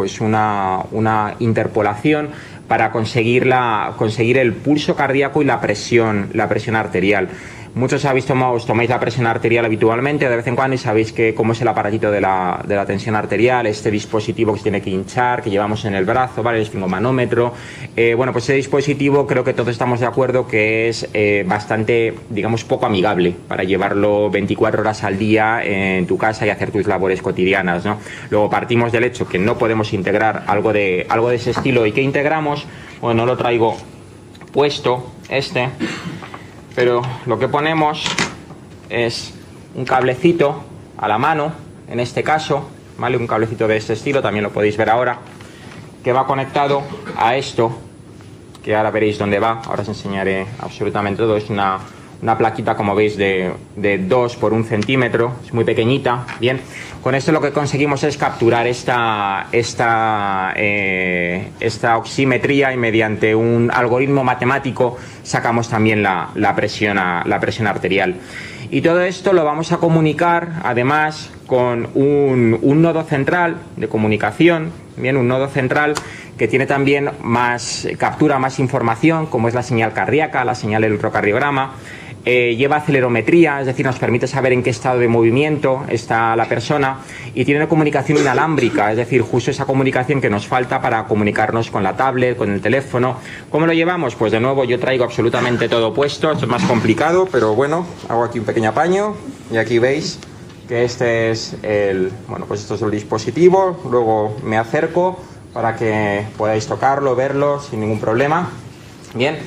interpolación para conseguir el pulso cardíaco y la presión arterial. Muchos os tomáis la presión arterial habitualmente de vez en cuando y sabéis cómo es el aparatito de la tensión arterial, este dispositivo que se tiene que hinchar, que llevamos en el brazo, ¿vale? El esfingomanómetro. Bueno, pues ese dispositivo creo que todos estamos de acuerdo que es bastante, digamos, poco amigable para llevarlo 24 horas al día en tu casa y hacer tus labores cotidianas, ¿no? Luego partimos del hecho que no podemos integrar algo de ese estilo. ¿Y qué integramos? Bueno, no lo traigo puesto pero lo que ponemos es un cablecito a la mano, en este caso, ¿vale? Un cablecito de este estilo, también lo podéis ver ahora, que va conectado a esto, que ahora veréis dónde va, ahora os enseñaré absolutamente todo. Es una plaquita, como veis, de 2 por 1 centímetro, es muy pequeñita. Bien, con esto lo que conseguimos es capturar esta oximetría y mediante un algoritmo matemático sacamos también la presión arterial. Y todo esto lo vamos a comunicar además con un nodo central de comunicación, bien, un nodo central que tiene también captura más información, como es la señal cardíaca, la señal electrocardiograma. Lleva acelerometría, es decir, nos permite saber en qué estado de movimiento está la persona, y tiene una comunicación inalámbrica, es decir, justo esa comunicación que nos falta para comunicarnos con la tablet, con el teléfono. ¿Cómo lo llevamos? Pues de nuevo yo traigo absolutamente todo puesto. Esto es más complicado, pero bueno, hago aquí un pequeño apaño y aquí veis que este es esto es el dispositivo. Luego me acerco para que podáis tocarlo, verlo sin ningún problema. Bien,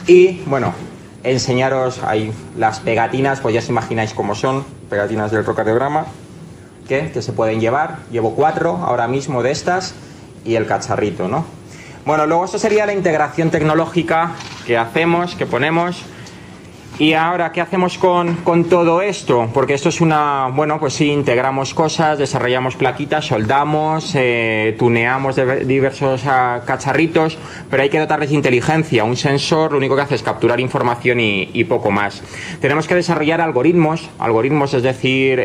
y bueno, enseñaros ahí las pegatinas, pues ya os imagináis cómo son, pegatinas del electrocardiograma que se pueden llevar. Llevo 4 ahora mismo de estas y el cacharrito, ¿no? Bueno, luego esto sería la integración tecnológica que hacemos, que ponemos. Y ahora, ¿qué hacemos con todo esto? Porque esto es pues sí, integramos cosas, desarrollamos plaquitas, soldamos, tuneamos diversos cacharritos, pero hay que dotarles de inteligencia. Un sensor lo único que hace es capturar información y poco más. Tenemos que desarrollar algoritmos, es decir,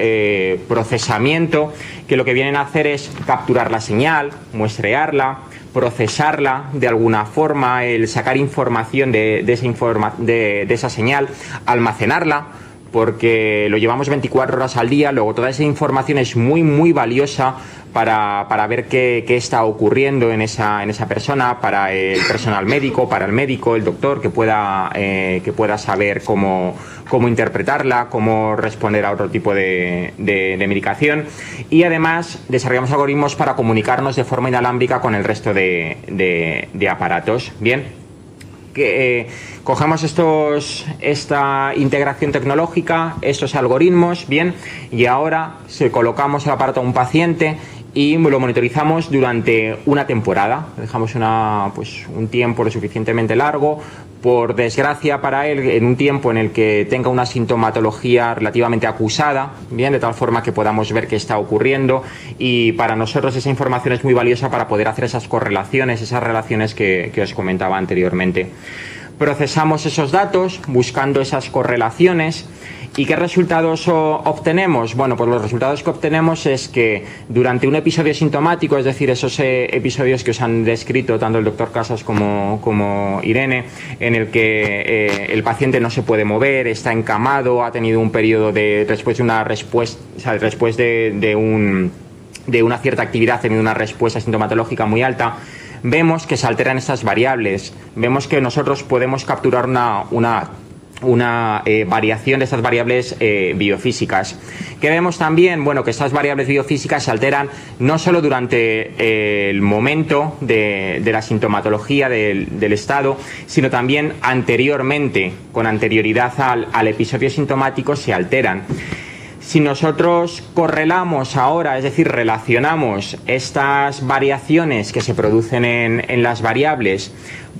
procesamiento, que lo que vienen a hacer es capturar la señal, muestrearla, procesarla de alguna forma, el sacar información de esa señal, almacenarla, porque lo llevamos 24 horas al día. Luego toda esa información es muy muy valiosa para ver qué está ocurriendo en esa persona, para el personal médico, para el médico, el doctor, que pueda saber cómo interpretarla, cómo responder a otro tipo de medicación. Y además desarrollamos algoritmos para comunicarnos de forma inalámbrica con el resto de aparatos. Bien, cogemos esta integración tecnológica, estos algoritmos, bien, y ahora colocamos el aparato a un paciente y lo monitorizamos durante una temporada. Dejamos un tiempo lo suficientemente largo, por desgracia para él, en un tiempo en el que tenga una sintomatología relativamente acusada, bien, de tal forma que podamos ver qué está ocurriendo, y para nosotros esa información es muy valiosa para poder hacer esas correlaciones, esas relaciones que os comentaba anteriormente. Procesamos esos datos buscando esas correlaciones. ¿Y qué resultados obtenemos? Bueno, pues los resultados que obtenemos es que durante un episodio sintomático, es decir, esos episodios que os han descrito tanto el doctor Casas como Irene, en el que el paciente no se puede mover, está encamado, ha tenido un periodo después de una cierta actividad, ha tenido una respuesta sintomatológica muy alta, vemos que se alteran estas variables, vemos que nosotros podemos capturar una variación de estas variables biofísicas. ¿Qué vemos también? Bueno, que estas variables biofísicas se alteran no solo durante el momento de la sintomatología del estado, sino también anteriormente, con anterioridad al episodio sintomático, se alteran. Si nosotros correlamos ahora, es decir, relacionamos estas variaciones que se producen en las variables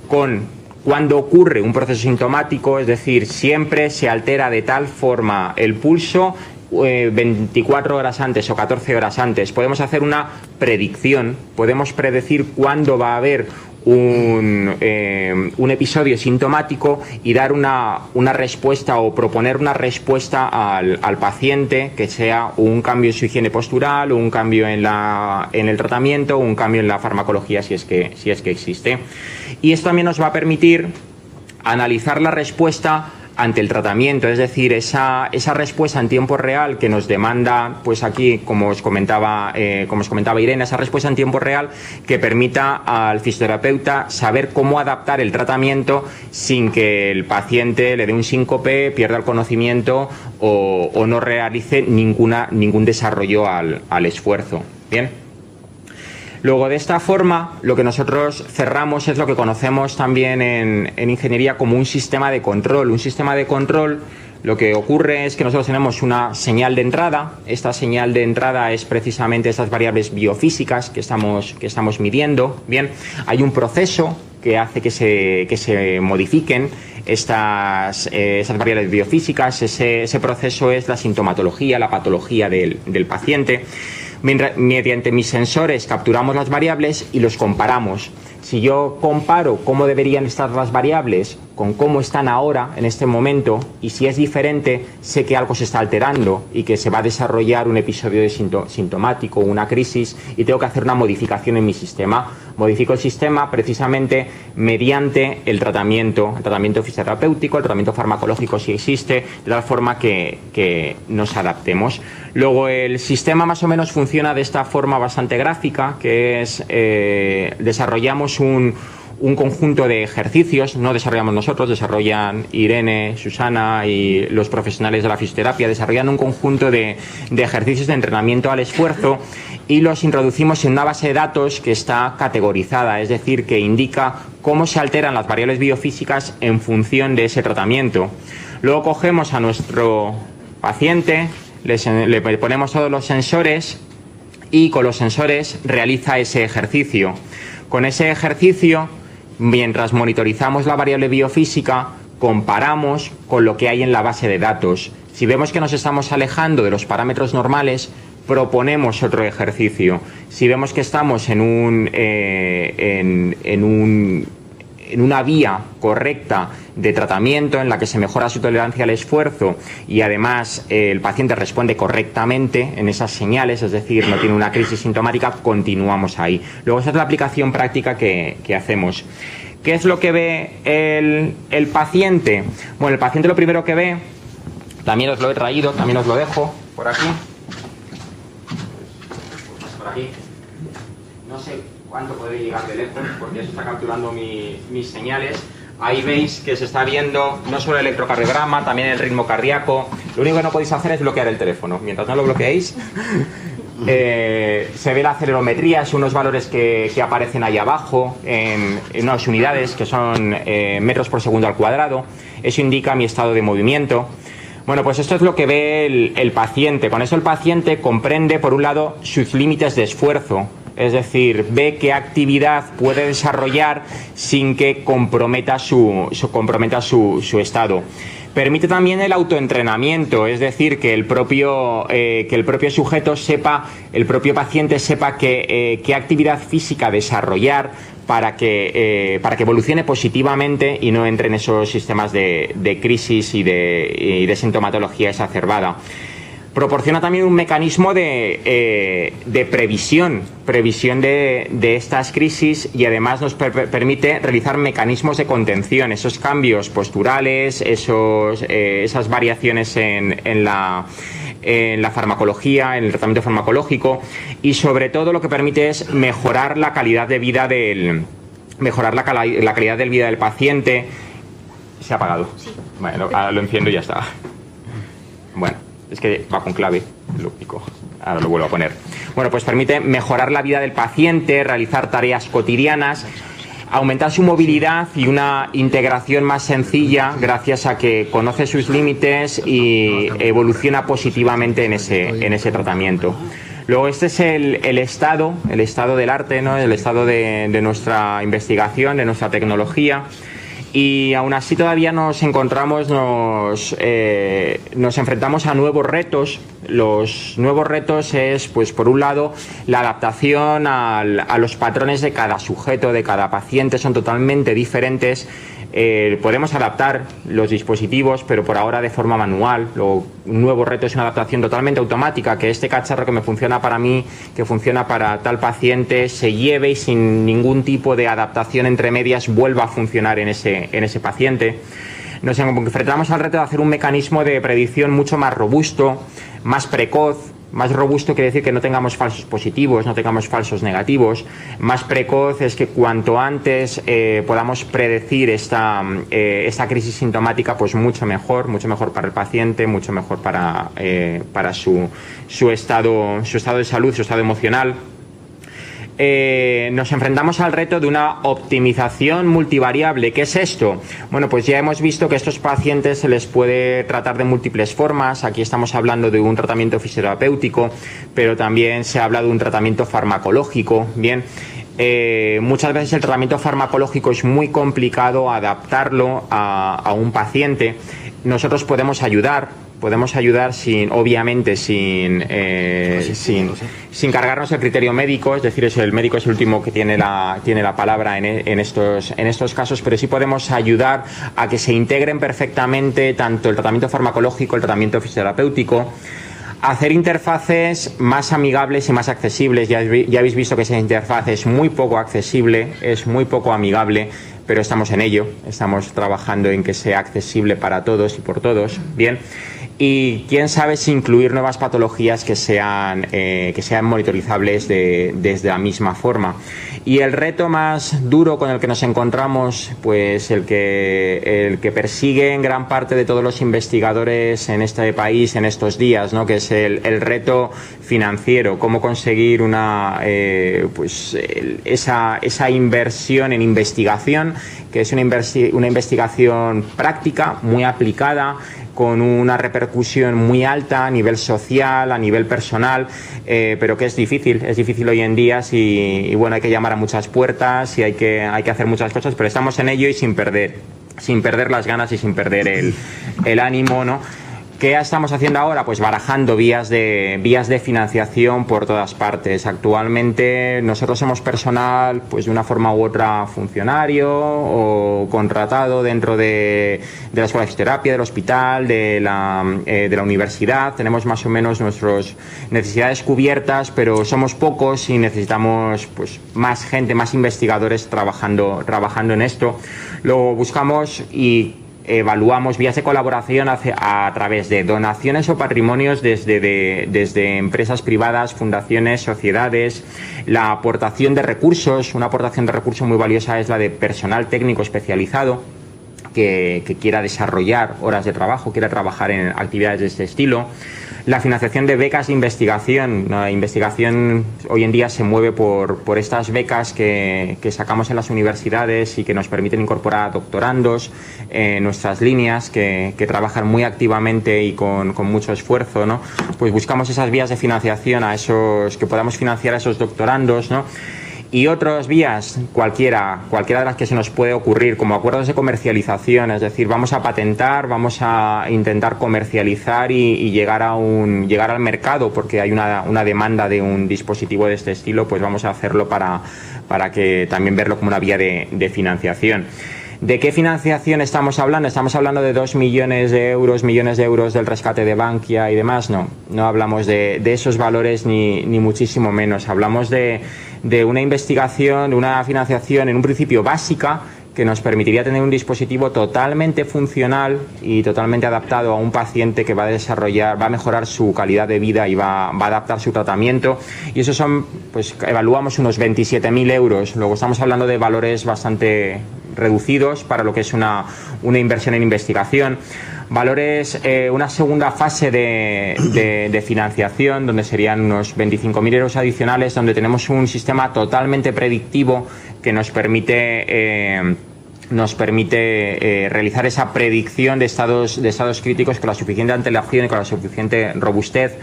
con cuando ocurre un proceso sintomático, es decir, siempre se altera de tal forma el pulso 24 horas antes o 14 horas antes, podemos hacer una predicción, podemos predecir cuándo va a haber un episodio sintomático y dar una respuesta o proponer una respuesta al paciente, que sea un cambio en su higiene postural, o un cambio en el tratamiento, o un cambio en la farmacología si es que existe. Y esto también nos va a permitir analizar la respuesta ante el tratamiento, es decir, esa respuesta en tiempo real que nos demanda, pues aquí, como os comentaba Irene, esa respuesta en tiempo real que permita al fisioterapeuta saber cómo adaptar el tratamiento sin que el paciente le dé un síncope, pierda el conocimiento o no realice ningún desarrollo al esfuerzo. Bien. Luego, de esta forma, lo que nosotros cerramos es lo que conocemos también en ingeniería como un sistema de control. Un sistema de control, lo que ocurre es que nosotros tenemos una señal de entrada. Esta señal de entrada es precisamente esas variables biofísicas que estamos midiendo. Bien, hay un proceso que hace que se modifiquen esas variables biofísicas. Ese proceso es la sintomatología, la patología del paciente. Mediante mis sensores capturamos las variables y los comparamos. Si yo comparo cómo deberían estar las variables con cómo están ahora, en este momento, y si es diferente, sé que algo se está alterando y que se va a desarrollar un episodio sintomático, una crisis, y tengo que hacer una modificación en mi sistema. Modifico el sistema precisamente mediante el tratamiento fisioterapéutico, el tratamiento farmacológico si existe, de tal forma que nos adaptemos. Luego, el sistema más o menos funciona de esta forma bastante gráfica, que es desarrollamos un conjunto de ejercicios, no desarrollamos nosotros, desarrollan Irene, Susana y los profesionales de la fisioterapia, desarrollan un conjunto de ejercicios de entrenamiento al esfuerzo y los introducimos en una base de datos que está categorizada, es decir, que indica cómo se alteran las variables biofísicas en función de ese tratamiento. Luego cogemos a nuestro paciente, le ponemos todos los sensores y con los sensores realiza ese ejercicio. Con ese ejercicio, mientras monitorizamos la variable biofísica, comparamos con lo que hay en la base de datos. Si vemos que nos estamos alejando de los parámetros normales, proponemos otro ejercicio. Si vemos que estamos en una vía correcta de tratamiento en la que se mejora su tolerancia al esfuerzo y además el paciente responde correctamente en esas señales, es decir, no tiene una crisis sintomática, continuamos ahí. Luego esa es la aplicación práctica que hacemos. ¿Qué es lo que ve el paciente? Bueno, el paciente lo primero que ve, también os lo he traído, también os lo dejo por aquí. Por aquí. No sé cuánto puede llegar de lejos, porque eso está capturando mis señales. Ahí veis que se está viendo no solo el electrocardiograma, también el ritmo cardíaco. Lo único que no podéis hacer es bloquear el teléfono. Mientras no lo bloqueéis, se ve la acelerometría, son unos valores que aparecen ahí abajo, en unas unidades que son metros por segundo al cuadrado. Eso indica mi estado de movimiento. Bueno, pues esto es lo que ve el paciente. Con eso el paciente comprende, por un lado, sus límites de esfuerzo. Es decir, ve qué actividad puede desarrollar sin que comprometa su estado. Permite también el autoentrenamiento, es decir, que el propio sujeto sepa, el propio paciente sepa qué actividad física desarrollar para que evolucione positivamente y no entre en esos sistemas de crisis y de sintomatología exacerbada. Proporciona también un mecanismo de previsión de estas crisis y además nos permite realizar mecanismos de contención, esos cambios posturales, esas variaciones en la farmacología, en el tratamiento farmacológico, y sobre todo lo que permite es mejorar la calidad de vida la calidad de vida del paciente. ¿Se ha apagado? Sí. Bueno, ahora lo enciendo y ya está. Bueno. Es que va con clave, lo pico, ahora lo vuelvo a poner. Bueno, pues permite mejorar la vida del paciente, realizar tareas cotidianas, aumentar su movilidad y una integración más sencilla gracias a que conoce sus límites y evoluciona positivamente en ese tratamiento. Luego este es el estado del arte, ¿no? El estado de nuestra investigación, de nuestra tecnología. Y aún así todavía nos enfrentamos a nuevos retos. Los nuevos retos es, pues por un lado, la adaptación a los patrones de cada sujeto, de cada paciente, son totalmente diferentes. Podemos adaptar los dispositivos, pero por ahora de forma manual. Un nuevo reto es una adaptación totalmente automática, que este cacharro que me funciona para mí, que funciona para tal paciente, se lleve y sin ningún tipo de adaptación entre medias vuelva a funcionar en ese paciente. nos enfrentamos al reto de hacer un mecanismo de predicción mucho más robusto, más precoz. Más robusto quiere decir que no tengamos falsos positivos, no tengamos falsos negativos. Más precoz es que cuanto antes podamos predecir esta crisis sintomática, pues mucho mejor para el paciente, mucho mejor para su estado de salud, su estado emocional. Nos enfrentamos al reto de una optimización multivariable. ¿Qué es esto? Bueno, pues ya hemos visto que a estos pacientes se les puede tratar de múltiples formas. Aquí estamos hablando de un tratamiento fisioterapéutico, pero también se habla de un tratamiento farmacológico. Bien, muchas veces el tratamiento farmacológico es muy complicado adaptarlo a un paciente. Nosotros podemos ayudar sin cargarnos el criterio médico, es decir, el médico es el último que tiene la palabra en estos casos, pero sí podemos ayudar a que se integren perfectamente tanto el tratamiento farmacológico, el tratamiento fisioterapéutico, hacer interfaces más amigables y más accesibles. Ya habéis visto que esa interfaz es muy poco accesible, es muy poco amigable, pero estamos en ello, estamos trabajando en que sea accesible para todos y por todos. Bien. Y quién sabe si incluir nuevas patologías que sean monitorizables desde la misma forma. Y el reto más duro con el que nos encontramos, pues el que persigue en gran parte de todos los investigadores en este país en estos días, ¿no? Que es el reto financiero, cómo conseguir esa inversión en investigación, que es una investigación práctica, muy aplicada, con una repercusión muy alta a nivel social, a nivel personal, pero que es difícil hoy en día y bueno, hay que llamar a muchas puertas y hay que hacer muchas cosas, pero estamos en ello y sin perder las ganas y sin perder el ánimo, ¿no? ¿Qué estamos haciendo ahora? Pues barajando vías de financiación por todas partes. Actualmente nosotros somos personal, pues de una forma u otra funcionario o contratado dentro de la escuela de fisioterapia, del hospital, de la universidad. Tenemos más o menos nuestras necesidades cubiertas, pero somos pocos y necesitamos pues más gente, más investigadores trabajando en esto. Lo buscamos y evaluamos vías de colaboración a través de donaciones o patrimonios desde empresas privadas, fundaciones, sociedades, la aportación de recursos. Una aportación de recursos muy valiosa es la de personal técnico especializado que quiera desarrollar horas de trabajo, quiera trabajar en actividades de este estilo. La financiación de becas de investigación. La investigación hoy en día se mueve por estas becas que sacamos en las universidades y que nos permiten incorporar a doctorandos en nuestras líneas que trabajan muy activamente y con mucho esfuerzo, ¿no? Pues buscamos esas vías de financiación que podamos financiar a esos doctorandos, ¿no? Y otras vías, cualquiera de las que se nos puede ocurrir, como acuerdos de comercialización, es decir, vamos a patentar, vamos a intentar comercializar y llegar al mercado, porque hay una demanda de un dispositivo de este estilo, pues vamos a hacerlo para que también verlo como una vía de financiación. ¿De qué financiación estamos hablando? ¿Estamos hablando de 2 millones de euros del rescate de Bankia y demás? No hablamos de esos valores ni muchísimo menos. Hablamos de una investigación, de una financiación en un principio básica que nos permitiría tener un dispositivo totalmente funcional y totalmente adaptado a un paciente que va a mejorar su calidad de vida y va a adaptar su tratamiento. Y eso pues evaluamos unos 27.000 euros. Luego estamos hablando de valores bastante reducidos para lo que es una inversión en investigación. Valores, una segunda fase de financiación, donde serían unos 25.000 euros adicionales, donde tenemos un sistema totalmente predictivo que nos permite realizar esa predicción de estados críticos con la suficiente antelación y con la suficiente robustez.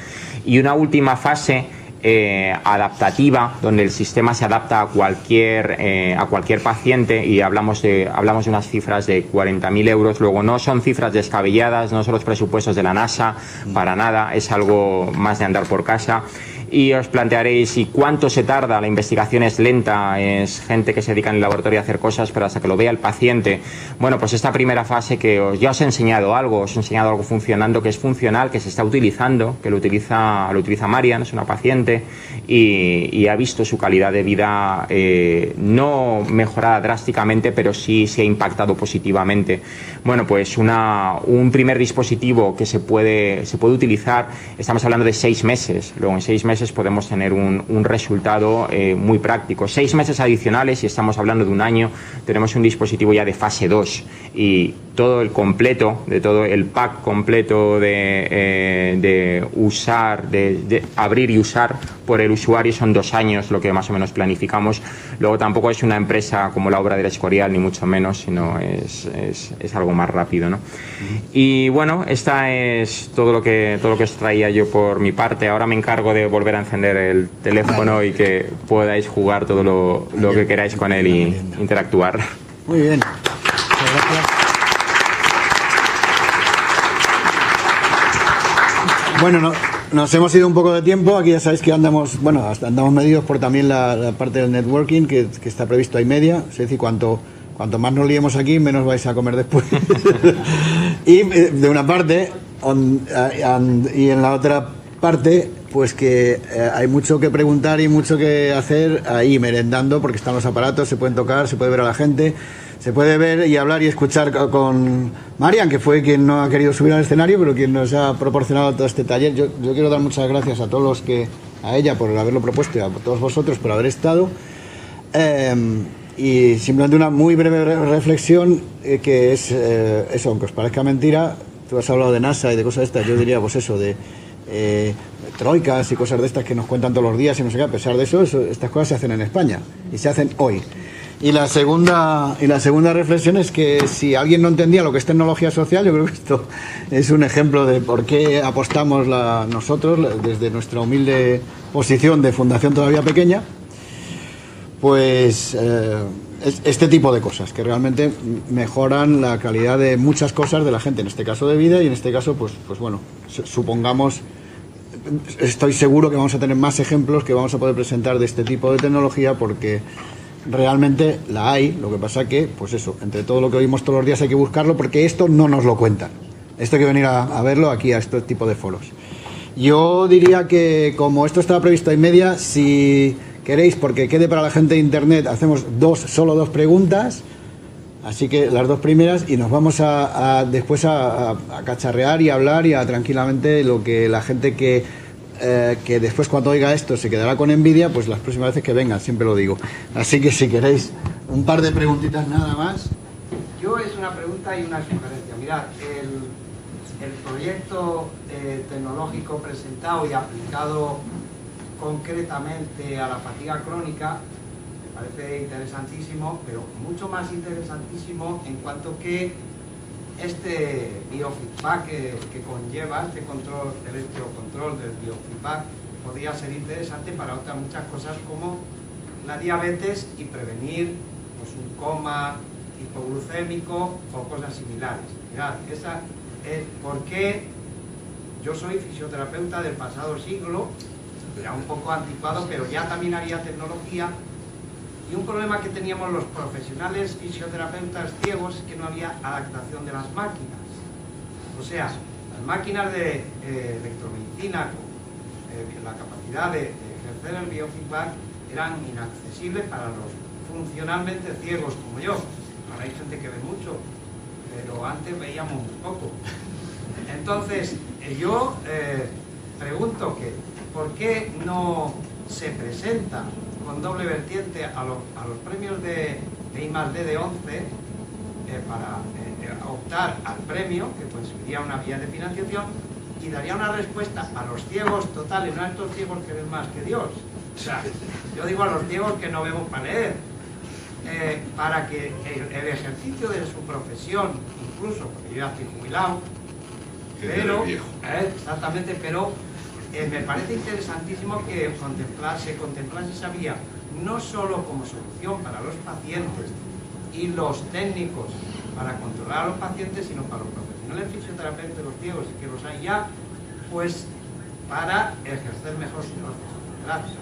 Y una última fase adaptativa, donde el sistema se adapta a cualquier paciente, y hablamos de unas cifras de 40.000 euros. Luego no son cifras descabelladas, no son los presupuestos de la NASA, para nada, es algo más de andar por casa. Y os plantearéis, ¿y cuánto se tarda? La investigación es lenta, es gente que se dedica en el laboratorio a hacer cosas, pero hasta que lo vea el paciente. Bueno, pues esta primera fase que ya os he enseñado algo, funcionando, que es funcional, que se está utilizando, que lo utiliza Marian, es una paciente, y ha visto su calidad de vida no mejorada drásticamente, pero sí se ha impactado positivamente. Bueno, pues un primer dispositivo que se puede utilizar, estamos hablando de 6 meses, luego en 6 meses podemos tener un resultado muy práctico. 6 meses adicionales, y estamos hablando de un año, tenemos un dispositivo ya de fase 2 y todo el completo, de todo el pack completo de usar, de abrir y usar por el usuario son 2 años, lo que más o menos planificamos. Luego tampoco es una empresa como la obra del Escorial, ni mucho menos, sino es algo más rápido, ¿no? Y bueno, esta es todo lo que os traía yo por mi parte. Ahora me encargo de volver a encender el teléfono y que podáis jugar todo lo que queráis con él y interactuar. Muy bien. Muchas gracias. Bueno, nos hemos ido un poco de tiempo. Aquí ya sabéis que andamos medidos por también la parte del networking que está previsto a 1:30. Es decir, cuanto más nos liemos aquí, menos vais a comer después. Y de una parte, y en la otra parte, pues que hay mucho que preguntar y mucho que hacer ahí merendando, porque están los aparatos, se pueden tocar, se puede ver a la gente, se puede ver y hablar y escuchar con Marian, que fue quien no ha querido subir al escenario, pero quien nos ha proporcionado todo este taller. Yo quiero dar muchas gracias a todos a ella por haberlo propuesto y a todos vosotros por haber estado. Y simplemente una muy breve reflexión, que es eso, aunque os parezca mentira, tú has hablado de NASA y de cosas de estas, yo diría pues eso, de troicas y cosas de estas que nos cuentan todos los días y no sé qué. A pesar de eso, estas cosas se hacen en España y se hacen hoy. Y la segunda reflexión es que si alguien no entendía lo que es tecnología social, yo creo que esto es un ejemplo de por qué apostamos nosotros, desde nuestra humilde posición de fundación todavía pequeña, pues este tipo de cosas que realmente mejoran la calidad de muchas cosas de la gente, en este caso de vida, y en este caso pues bueno, supongamos, estoy seguro que vamos a tener más ejemplos que vamos a poder presentar de este tipo de tecnología, porque realmente la hay. Lo que pasa que, pues eso, entre todo lo que oímos todos los días hay que buscarlo, porque esto no nos lo cuentan. Esto hay que venir a verlo aquí, a este tipo de foros. Yo diría que, como esto estaba previsto a 1:30, si queréis, porque quede para la gente de internet, hacemos solo dos preguntas, así que las 2 primeras, y nos vamos después a cacharrear y a hablar y a tranquilamente lo que la gente que después, cuando oiga esto, se quedará con envidia, pues las próximas veces que vengan, siempre lo digo. Así que si queréis un par de preguntitas nada más. Yo es una pregunta y una sugerencia. Mirad, el proyecto tecnológico presentado y aplicado concretamente a la fatiga crónica me parece interesantísimo, pero mucho más interesantísimo en cuanto que este biofeedback que conlleva, este electrocontrol del biofeedback, podría ser interesante para otras muchas cosas como la diabetes y prevenir pues, un coma hipoglucémico o cosas similares. Mirad, esa es porque yo soy fisioterapeuta del pasado siglo, era un poco anticuado, pero ya también había tecnología. Y un problema que teníamos los profesionales fisioterapeutas ciegos es que no había adaptación de las máquinas. O sea, las máquinas de electromedicina con la capacidad de ejercer el biofeedback eran inaccesibles para los funcionalmente ciegos como yo. Ahora hay gente que ve mucho, pero antes veíamos muy poco. Entonces, yo pregunto que ¿por qué no se presenta con doble vertiente a los premios de I+D de 11 para optar al premio, que pues sería una vía de financiación y daría una respuesta a los ciegos totales, no a estos ciegos que ven más que Dios? O sea, yo digo a los ciegos que no vemos para leer, para que el ejercicio de su profesión, incluso porque yo ya estoy jubilado, pero exactamente, pero me parece interesantísimo que contemplase esa vía, no solo como solución para los pacientes y los técnicos para controlar a los pacientes, sino para los profesionales fisioterapeutas, los ciegos, que los hay ya, pues para ejercer mejor su profesión. Gracias.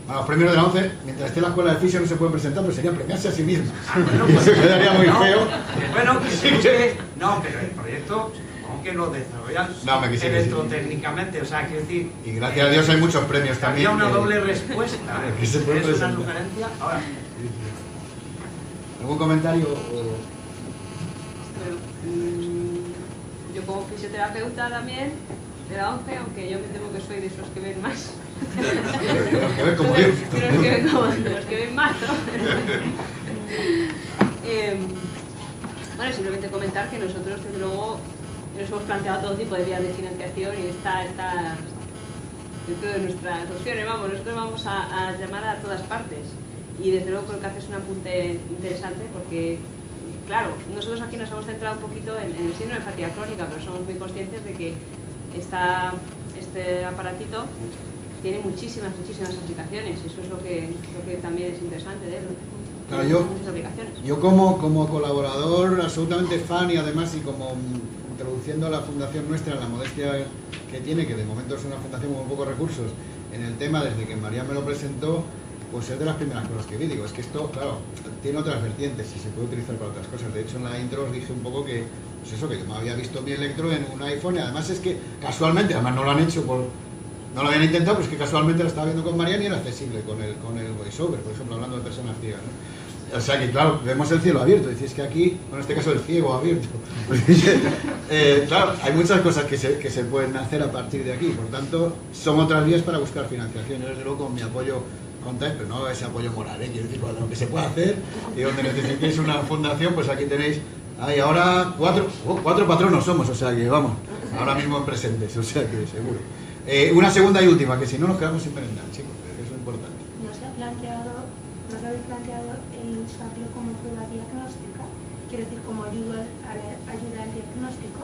Bueno, los premios de la ONCE, mientras esté la escuela de fisio no se pueden presentar, pero sería premiarse a sí misma. Bueno, Eso quedaría muy feo. Bueno, que se busque... No, pero el proyecto, supongo que lo desarrollan electrotécnicamente, o sea, quiero decir... Y gracias a Dios hay muchos premios también. Había una doble respuesta. Que se puede ¿Es una presentar. sugerencia? Ahora... ¿Algún comentario? Yo como fisioterapeuta también de la ONCE, aunque yo me temo que soy de esos que ven más. Que ver como Dios. De los que ven más, ¿no? Bueno, simplemente comentar que nosotros, desde luego, nos hemos planteado todo tipo de vías de financiación y está dentro de nuestras opciones. Vamos, nosotros vamos a llamar a todas partes. Y desde luego creo que haces un apunte interesante porque, claro, nosotros aquí nos hemos centrado un poquito en el síndrome de fatiga crónica, pero somos muy conscientes de que este aparatito tiene muchísimas aplicaciones. Eso es lo que también es interesante de él. Claro, muchas aplicaciones. yo como colaborador absolutamente fan y además y como introduciendo a la fundación nuestra en la modestia que tiene, que de momento es una fundación con pocos recursos, en el tema desde que María me lo presentó, pues es de las primeras cosas que vi. Digo, es que esto, claro, tiene otras vertientes y se puede utilizar para otras cosas. De hecho, en la intro os dije un poco que, pues eso, que yo me había visto mi electro en un iPhone y además es que casualmente, además no lo han hecho no lo habían intentado, pues que casualmente lo estaba viendo con Mariana y era accesible con el VoiceOver, por ejemplo, hablando de personas ciegas, ¿no? O sea que, claro, vemos el cielo abierto, decís que aquí, bueno, en este caso el ciego abierto. Claro, hay muchas cosas que se pueden hacer a partir de aquí, por tanto, son otras vías para buscar financiación. Yo, desde luego, con mi apoyo contáis, pero no ese apoyo moral, quiero decir, lo que se puede hacer y donde necesitéis una fundación, pues aquí tenéis, hay ahora cuatro patronos somos, o sea que vamos, ahora mismo presentes, o sea que seguro. Una segunda y última, que si no nos quedamos sin merendar, chicos, eso es importante. ¿No se habéis planteado el usarlo como prueba diagnóstica? Quiero decir, como ayuda al diagnóstico.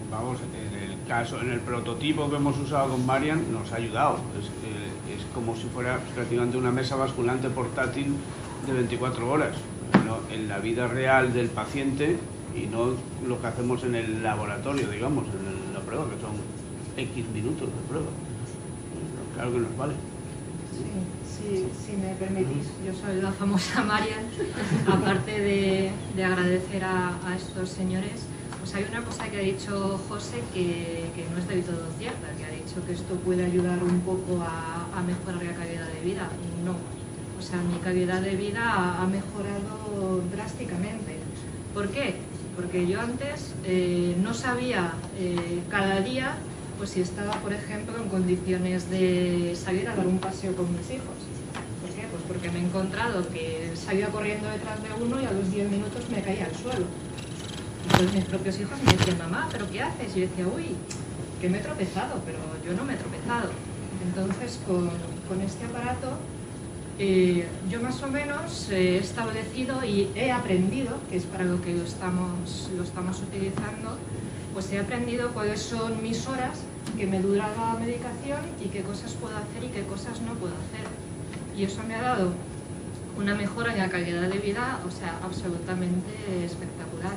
Vamos, en el prototipo que hemos usado con Marian nos ha ayudado. Es como si fuera prácticamente una mesa basculante portátil de 24 horas. ¿No? En la vida real del paciente y no lo que hacemos en el laboratorio, digamos, en la prueba, que son X minutos de prueba. Claro que nos vale. Sí, si me permitís, yo soy la famosa Marian. Aparte de agradecer a estos señores, pues hay una cosa que ha dicho José que no es del todo cierta, que ha dicho que esto puede ayudar un poco a mejorar la calidad de vida. No, o sea, mi calidad de vida ha mejorado drásticamente. ¿Por qué? Porque yo antes no sabía cada día pues si estaba, por ejemplo, en condiciones de salir a dar un paseo con mis hijos. ¿Por qué? Pues porque me he encontrado que salía corriendo detrás de uno y a los 10 minutos me caía al suelo. Entonces mis propios hijos me decían, mamá, ¿pero qué haces? Y yo decía, uy, que me he tropezado, pero yo no me he tropezado. Entonces con este aparato yo más o menos he establecido y he aprendido, que es para lo que lo estamos utilizando, pues he aprendido cuáles son mis horas que me dura la medicación y qué cosas puedo hacer y qué cosas no puedo hacer. Y eso me ha dado una mejora en la calidad de vida, o sea, absolutamente espectacular.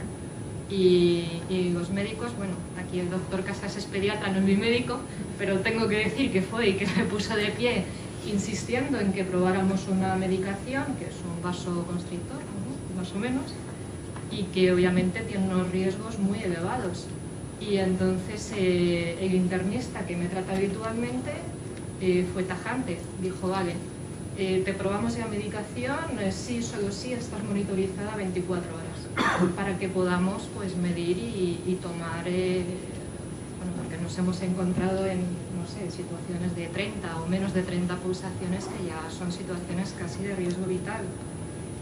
Y los médicos, bueno, aquí el doctor Casas es pediatra, no es mi médico, pero tengo que decir que fue y que me puso de pie insistiendo en que probáramos una medicación, que es un vasoconstrictor, ¿no? Más o menos, y que obviamente tiene unos riesgos muy elevados. Y entonces el internista que me trata habitualmente fue tajante, dijo, vale, te probamos la medicación, sí, solo sí, estás monitorizada 24 horas, para que podamos pues medir y tomar, bueno, porque nos hemos encontrado en, no sé, situaciones de 30 o menos de 30 pulsaciones que ya son situaciones casi de riesgo vital.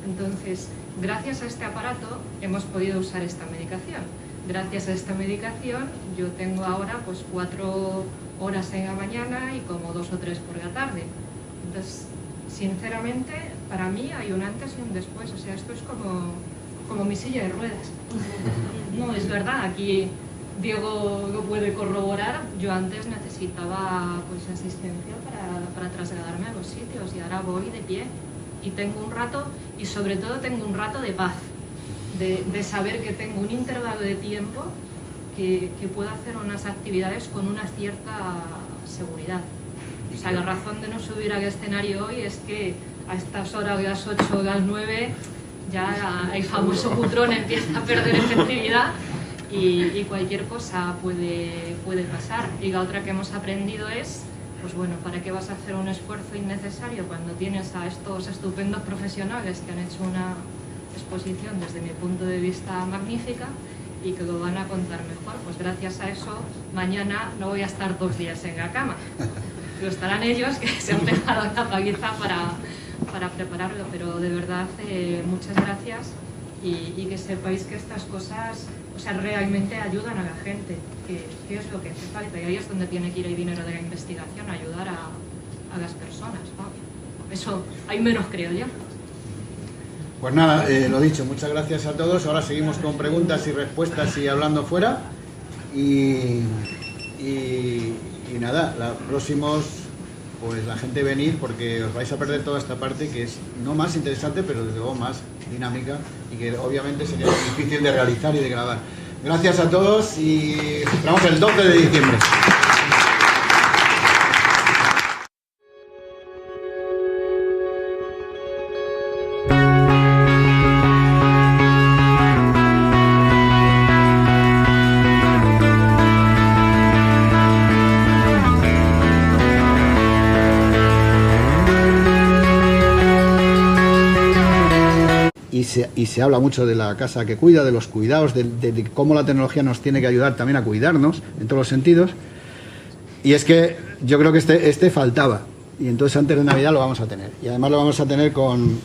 Entonces, gracias a este aparato hemos podido usar esta medicación. Gracias a esta medicación yo tengo ahora pues 4 horas en la mañana y como 2 o 3 por la tarde. Entonces, sinceramente, para mí hay un antes y un después. O sea, esto es como mi silla de ruedas. No, es verdad, aquí Diego lo puede corroborar. Yo antes necesitaba pues asistencia para trasladarme a los sitios y ahora voy de pie. Y tengo un rato, y sobre todo tengo un rato de paz, de saber que tengo un intervalo de tiempo que pueda hacer unas actividades con una cierta seguridad. O sea, la razón de no subir al escenario hoy es que a estas horas, de las 8 o las 9, ya el famoso cutrón empieza a perder efectividad y cualquier cosa puede pasar. Y la otra que hemos aprendido es, pues bueno, ¿para qué vas a hacer un esfuerzo innecesario cuando tienes a estos estupendos profesionales que han hecho una exposición desde mi punto de vista magnífica y que lo van a contar mejor? Pues gracias a eso mañana no voy a estar 2 días en la cama. Lo estarán ellos, que se han pegado la paliza para prepararlo, pero de verdad muchas gracias y que sepáis que estas cosas, o sea, realmente ayudan a la gente, que es lo que hace falta, y ahí es donde tiene que ir el dinero de la investigación, ayudar a las personas, ¿no? Eso hay menos, creo yo. Pues nada, lo dicho, muchas gracias a todos. Ahora seguimos con preguntas y respuestas y hablando fuera. Y nada, los próximos, pues la gente venir, porque os vais a perder toda esta parte que es no más interesante, pero desde luego más dinámica y que obviamente sería difícil de realizar y de grabar. Gracias a todos y esperamos el 12 de diciembre. Y se habla mucho de la casa que cuida, de los cuidados, de cómo la tecnología nos tiene que ayudar también a cuidarnos en todos los sentidos. Y es que yo creo que este faltaba, y entonces antes de Navidad lo vamos a tener. Y además lo vamos a tener con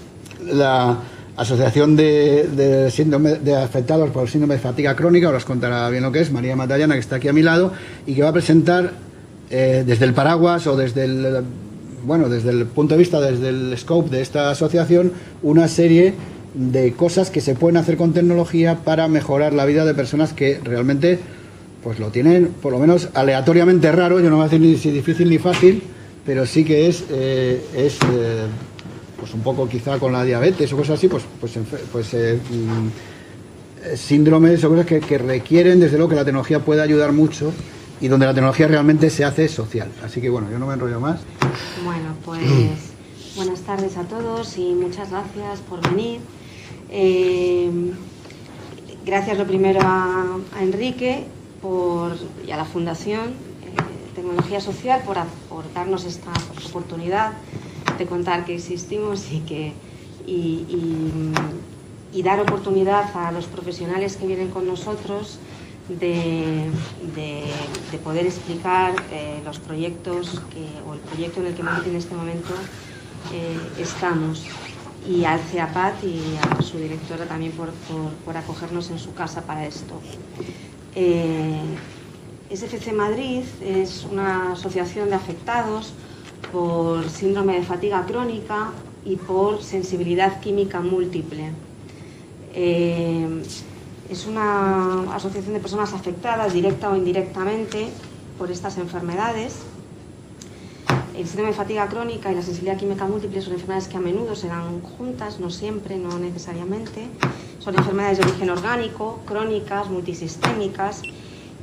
la Asociación de Afectados por el Síndrome de Fatiga Crónica. Ahora os contará bien lo que es María Matallana, que está aquí a mi lado, y que va a presentar desde el paraguas o desde el punto de vista, desde el scope de esta asociación, una serie de cosas que se pueden hacer con tecnología para mejorar la vida de personas que realmente pues lo tienen, por lo menos aleatoriamente raro. Yo no voy a decir ni si difícil ni fácil, pero sí que es pues un poco quizá con la diabetes o cosas así, síndromes o cosas que requieren desde luego que la tecnología pueda ayudar mucho y donde la tecnología realmente se hace social. Así que bueno, yo no me enrollo más. Bueno, pues buenas tardes a todos y muchas gracias por venir. Gracias lo primero a Enrique y a la Fundación Tecnología Social por darnos esta oportunidad de contar que existimos y dar oportunidad a los profesionales que vienen con nosotros de poder explicar los proyectos o el proyecto en el que en este momento estamos, y al CEAPAT y a su directora también por acogernos en su casa para esto. SFC Madrid es una asociación de afectados por síndrome de fatiga crónica y por sensibilidad química múltiple. Es una asociación de personas afectadas directa o indirectamente por estas enfermedades. El síndrome de fatiga crónica y la sensibilidad química múltiple son enfermedades que a menudo se dan juntas, no siempre, no necesariamente. Son enfermedades de origen orgánico, crónicas, multisistémicas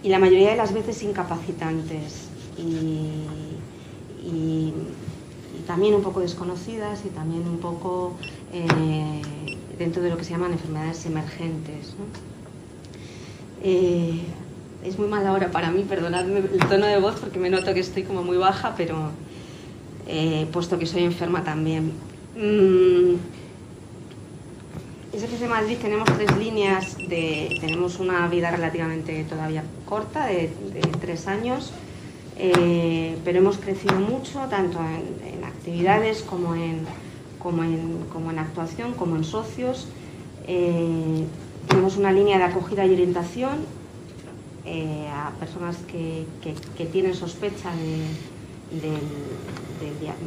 y la mayoría de las veces incapacitantes y también un poco desconocidas y también un poco dentro de lo que se llaman enfermedades emergentes, ¿no? Es muy mala hora para mí, perdonadme el tono de voz porque me noto que estoy como muy baja, pero puesto que soy enferma también. SFC Madrid tenemos 3 líneas, tenemos una vida relativamente todavía corta, de 3 años, pero hemos crecido mucho, tanto en actividades como en actuación, como en socios. Tenemos una línea de acogida y orientación a personas que tienen sospecha de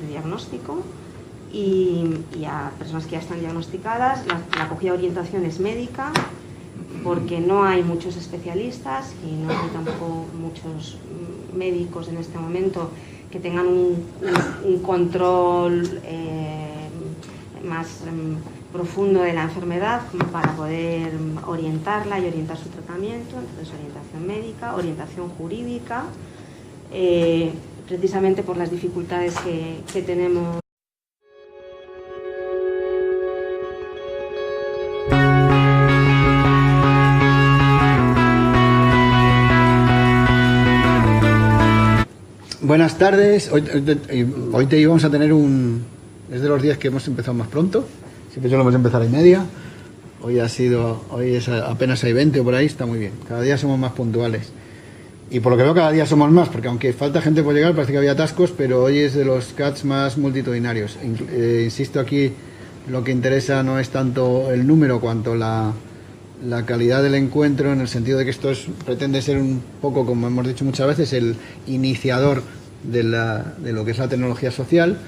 diagnóstico y a personas que ya están diagnosticadas. La acogida y orientación es médica porque no hay muchos especialistas y no hay tampoco muchos médicos en este momento que tengan un control más profundo de la enfermedad como para poder orientarla y orientar su tratamiento. Entonces, orientación médica, orientación jurídica, precisamente por las dificultades que tenemos. Buenas tardes. Hoy te íbamos a tener es de los días que hemos empezado más pronto. Siempre solemos empezar a 1:30. Hoy apenas hay 20 o por ahí, está muy bien. Cada día somos más puntuales. Y por lo que veo cada día somos más, porque aunque falta gente por llegar, parece que había atascos, pero hoy es de los CATs más multitudinarios. Insisto, aquí lo que interesa no es tanto el número cuanto la calidad del encuentro, en el sentido de que esto pretende ser un poco, como hemos dicho muchas veces, el iniciador de lo que es la tecnología social,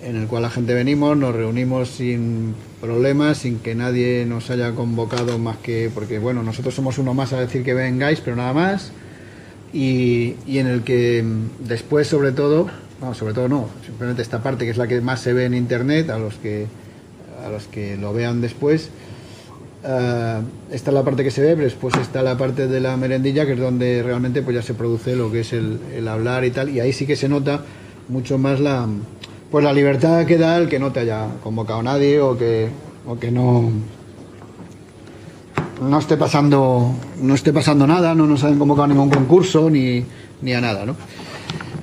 en el cual la gente venimos, nos reunimos sin problemas, sin que nadie nos haya convocado más que, porque bueno, nosotros somos uno más a decir que vengáis, pero nada más, y en el que después sobre todo no, simplemente esta parte que es la que más se ve en internet, a los que lo vean después. Esta es la parte que se ve, pero después está la parte de la merendilla, que es donde realmente pues ya se produce lo que es el hablar y tal, y ahí sí que se nota mucho más la libertad que da el que no te haya convocado nadie o que no esté pasando nada, no nos hayan convocado a ningún concurso ni a nada, ¿no?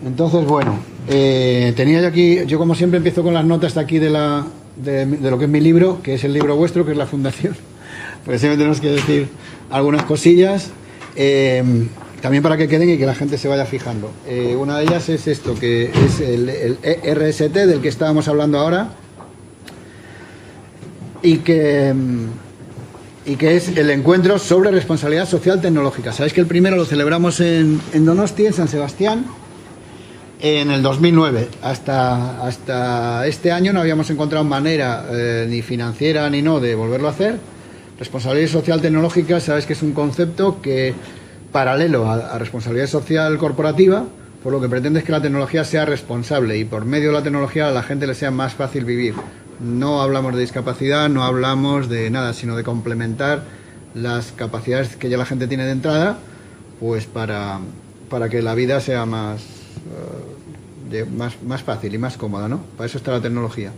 Entonces, bueno, tenía yo aquí, yo como siempre empiezo con las notas de aquí de lo que es mi libro, que es el libro vuestro, que es la fundación, porque siempre tenemos que decir algunas cosillas, también para que queden y que la gente se vaya fijando. Una de ellas es esto, que es el RST del que estábamos hablando ahora, y que es el encuentro sobre responsabilidad social tecnológica. Sabéis que el primero lo celebramos en Donosti, en San Sebastián, en el 2009. Hasta este año no habíamos encontrado manera ni financiera ni no de volverlo a hacer. Responsabilidad social tecnológica, sabéis que es un concepto que, paralelo a responsabilidad social corporativa, por lo que pretende es que la tecnología sea responsable y por medio de la tecnología a la gente le sea más fácil vivir. No hablamos de discapacidad, no hablamos de nada, sino de complementar las capacidades que ya la gente tiene de entrada, pues para que la vida sea más fácil y más cómoda, ¿no? Para eso está la tecnología.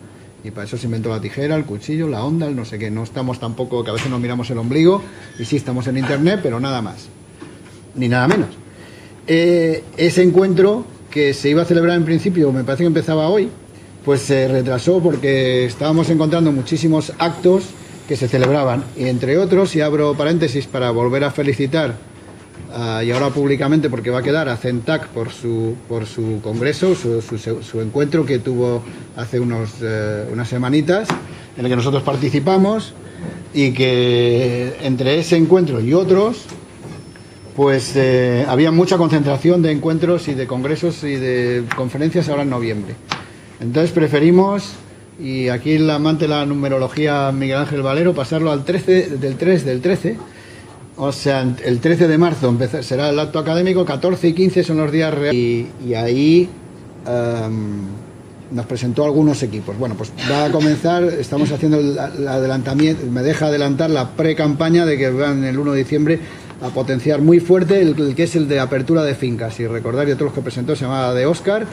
Y para eso se inventó la tijera, el cuchillo, la onda, el no sé qué. No estamos tampoco, que a veces nos miramos el ombligo, y sí estamos en internet, pero nada más, ni nada menos. Ese encuentro que se iba a celebrar en principio, me parece que empezaba hoy, pues se retrasó porque estábamos encontrando muchísimos actos que se celebraban, y entre otros, y abro paréntesis para volver a felicitar, y ahora públicamente porque va a quedar, a CENTAC por su congreso, su encuentro que tuvo hace unas semanitas, en el que nosotros participamos, y que entre ese encuentro y otros, pues había mucha concentración de encuentros y de congresos y de conferencias ahora en noviembre. Entonces preferimos, y aquí el amante de la numerología Miguel Ángel Valero, pasarlo al 13 del 13. O sea, el 13 de marzo será el acto académico, 14 y 15 son los días reales, y ahí nos presentó algunos equipos. Bueno, pues va a comenzar, estamos haciendo el adelantamiento, me deja adelantar la pre-campaña de que van el 1 de diciembre a potenciar muy fuerte el que es el de apertura de fincas. Y recordar que todos los que presentó se llamaba de Óscar,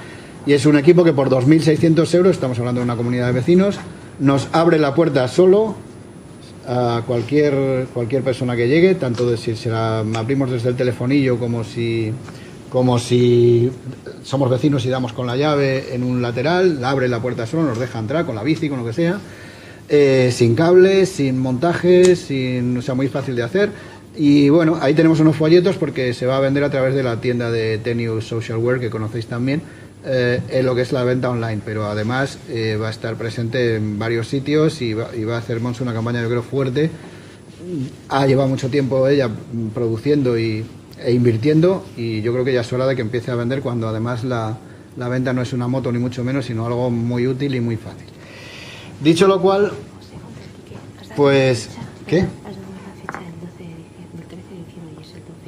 y es un equipo que por 2.600 euros, estamos hablando de una comunidad de vecinos, nos abre la puerta solo a cualquier persona que llegue, tanto de si se la abrimos desde el telefonillo como si somos vecinos y damos con la llave en un lateral, la abre la puerta solo, nos deja entrar con la bici, con lo que sea, sin cables, sin montajes, o sea, muy fácil de hacer. Y bueno, ahí tenemos unos folletos porque se va a vender a través de la tienda de Tenius Socialware, que conocéis también, en lo que es la venta online, pero además va a estar presente en varios sitios y va a hacer Monse una campaña, yo creo, fuerte. Ha llevado mucho tiempo ella produciendo e invirtiendo, y yo creo que ya es hora de que empiece a vender, cuando además la venta no es una moto ni mucho menos, sino algo muy útil y muy fácil. Dicho lo cual, pues... ¿Qué?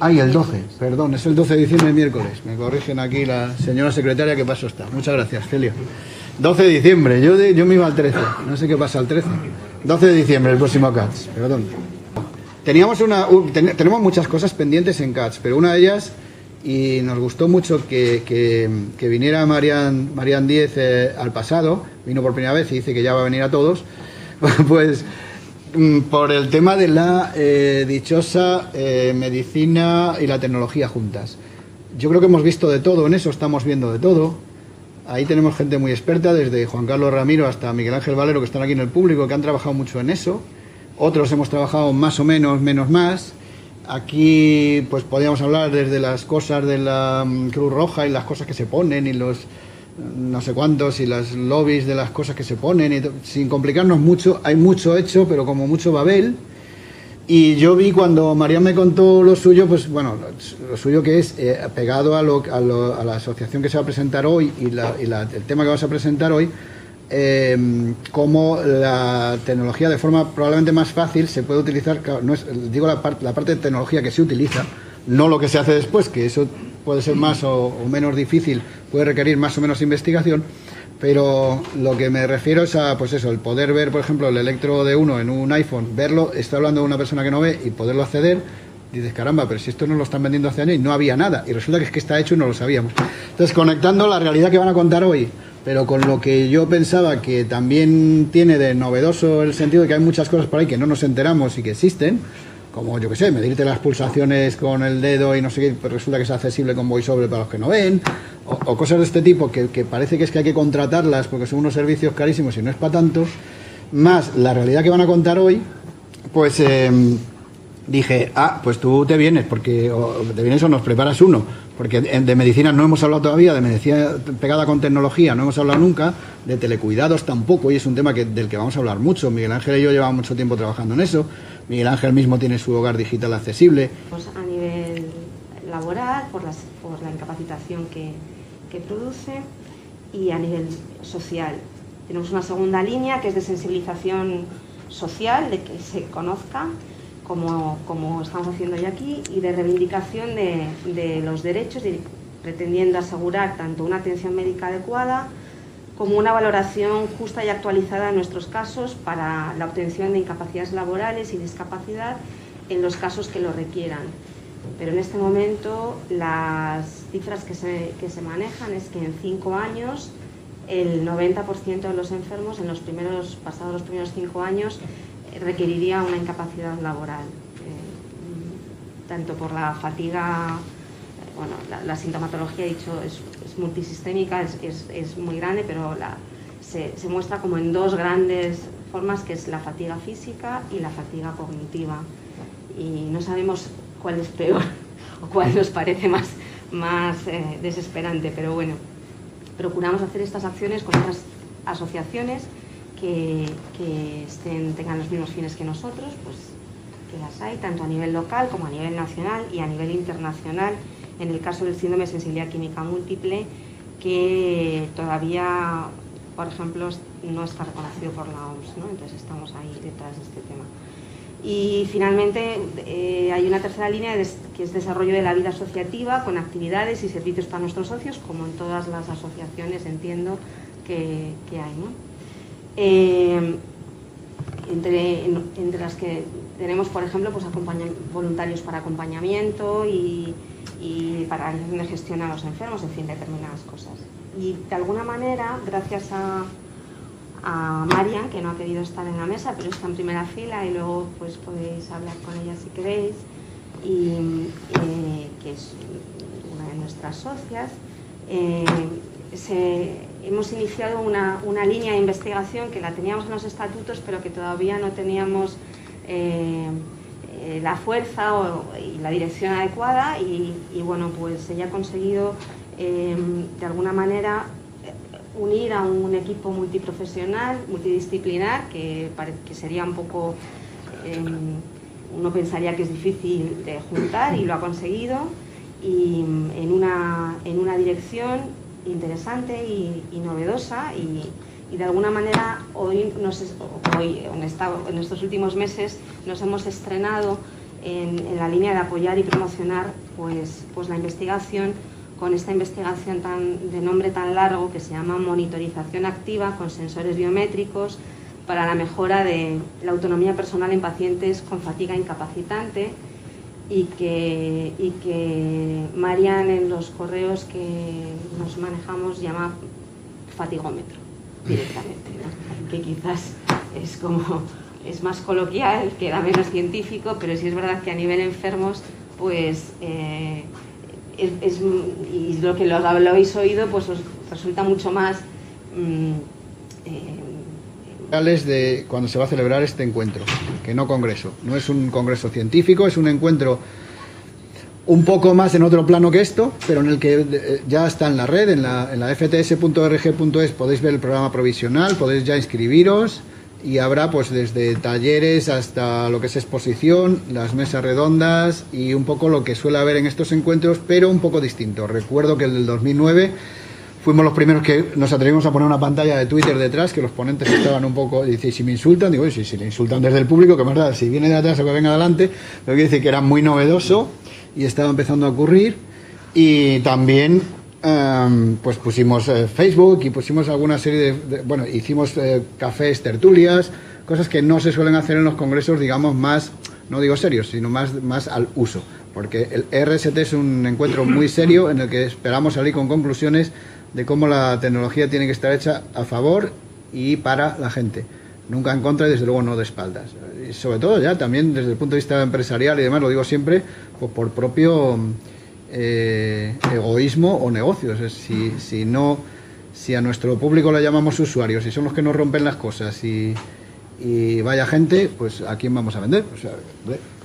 Ay, el 12, perdón, es el 12 de diciembre, miércoles. Me corrigen aquí la señora secretaria, que paso está. Muchas gracias, Celia. 12 de diciembre, yo me iba al 13, no sé qué pasa al 13. 12 de diciembre, el próximo CATS. ¿Pero dónde? Tenemos muchas cosas pendientes en CATS, pero una de ellas, y nos gustó mucho que viniera Marian Díez al pasado, vino por primera vez y dice que ya va a venir a todos, pues por el tema de la dichosa medicina y la tecnología juntas. Yo creo que hemos visto de todo, en eso estamos viendo de todo. Ahí tenemos gente muy experta, desde Juan Carlos Ramiro hasta Miguel Ángel Valero, que están aquí en el público, que han trabajado mucho en eso. Otros hemos trabajado más o menos, menos más. Aquí pues podríamos hablar desde las cosas de la Cruz Roja y las cosas que se ponen y los no sé cuántos y las lobbies de las cosas que se ponen, y sin complicarnos mucho. Hay mucho hecho, pero como mucho Babel. Y yo vi cuando María me contó lo suyo, pues bueno, lo suyo que es pegado a la asociación que se va a presentar hoy y el tema que vas a presentar hoy, cómo la tecnología de forma probablemente más fácil se puede utilizar, no es, digo la parte de tecnología que se utiliza, no lo que se hace después, que eso puede ser más o menos difícil, puede requerir más o menos investigación, pero lo que me refiero es a, pues eso, el poder ver, por ejemplo, el electro de uno en un iPhone, verlo, estoy hablando de una persona que no ve y poderlo acceder, dices, caramba, pero si esto no lo están vendiendo hace años y no había nada, y resulta que es que está hecho y no lo sabíamos. Entonces, conectando la realidad que van a contar hoy, pero con lo que yo pensaba que también tiene de novedoso el sentido de que hay muchas cosas por ahí que no nos enteramos y que existen, como yo que sé, medirte las pulsaciones con el dedo y no sé qué, pues resulta que es accesible con VoiceOver para los que no ven, o cosas de este tipo que parece que es que hay que contratarlas porque son unos servicios carísimos y no es para tanto, más la realidad que van a contar hoy, pues dije, pues tú te vienes, porque te vienes o nos preparas uno, porque de medicina no hemos hablado todavía, de medicina pegada con tecnología no hemos hablado nunca, de telecuidados tampoco, y es un tema del que vamos a hablar mucho. Miguel Ángel y yo llevamos mucho tiempo trabajando en eso. Miguel Ángel mismo tiene su hogar digital accesible. Pues a nivel laboral, por la incapacitación que produce, y a nivel social. Tenemos una segunda línea que es de sensibilización social, de que se conozca, como estamos haciendo hoy aquí, y de reivindicación de los derechos, pretendiendo asegurar tanto una atención médica adecuada como una valoración justa y actualizada en nuestros casos para la obtención de incapacidades laborales y discapacidad en los casos que lo requieran. Pero en este momento las cifras que se manejan es que en 5 años el 90% de los enfermos pasados los primeros 5 años requeriría una incapacidad laboral, tanto por la fatiga, bueno, la sintomatología, he dicho, es multisistémica, es muy grande, pero se muestra como en 2 grandes formas, que es la fatiga física y la fatiga cognitiva, y no sabemos cuál es peor o cuál nos parece más desesperante, pero bueno, procuramos hacer estas acciones con otras asociaciones que tengan los mismos fines que nosotros, pues que las hay, tanto a nivel local como a nivel nacional y a nivel internacional. En el caso del síndrome de sensibilidad química múltiple, que todavía, por ejemplo, no está reconocido por la OMS, ¿no? Entonces estamos ahí detrás de este tema. Y finalmente hay una tercera línea que es desarrollo de la vida asociativa con actividades y servicios para nuestros socios, como en todas las asociaciones entiendo que hay, ¿no? Entre las que tenemos, por ejemplo, pues voluntarios para acompañamiento y para gestión a los enfermos, en fin, determinadas cosas. Y de alguna manera, gracias a Marian, que no ha querido estar en la mesa, pero está en primera fila y luego pues podéis hablar con ella si queréis, y que es una de nuestras socias, hemos iniciado una línea de investigación que la teníamos en los estatutos, pero que todavía no teníamos la fuerza y la dirección adecuada, y bueno, pues ella ha conseguido de alguna manera unir a un equipo multiprofesional, multidisciplinar, que sería un poco, uno pensaría que es difícil de juntar, y lo ha conseguido, y en una dirección interesante y novedosa, y de alguna manera en estos últimos meses nos hemos estrenado en la línea de apoyar y promocionar pues la investigación, con esta investigación de nombre tan largo que se llama monitorización activa con sensores biométricos para la mejora de la autonomía personal en pacientes con fatiga incapacitante, y que Marian en los correos que nos manejamos llama fatigómetro directamente, ¿no? Que quizás es más coloquial, queda menos científico, pero sí es verdad que a nivel enfermos, pues y lo que lo habéis oído, pues os resulta mucho más de cuando se va a celebrar este encuentro, que no congreso. No es un congreso científico, es un encuentro un poco más en otro plano que esto, pero en el que ya está en la red, en la fts.org.es podéis ver el programa provisional, podéis ya inscribiros, y habrá pues desde talleres hasta lo que es exposición, las mesas redondas y un poco lo que suele haber en estos encuentros, pero un poco distinto. Recuerdo que el del 2009 fuimos los primeros que nos atrevimos a poner una pantalla de Twitter detrás, que los ponentes estaban un poco, dice, si me insultan, digo, si le insultan desde el público, que más da, si viene de atrás o que venga adelante, lo que dice que era muy novedoso y estaba empezando a ocurrir. Y también pues pusimos Facebook y pusimos alguna serie bueno, hicimos cafés, tertulias, cosas que no se suelen hacer en los congresos, digamos, más, no digo serios, sino más al uso, porque el RST es un encuentro muy serio en el que esperamos salir con conclusiones de cómo la tecnología tiene que estar hecha a favor y para la gente, nunca en contra y desde luego no de espaldas. Y sobre todo ya también desde el punto de vista empresarial y demás, lo digo siempre, pues por propio egoísmo o negocios. Si a nuestro público le llamamos usuarios y son los que nos rompen las cosas y vaya gente, pues ¿a quién vamos a vender? O sea,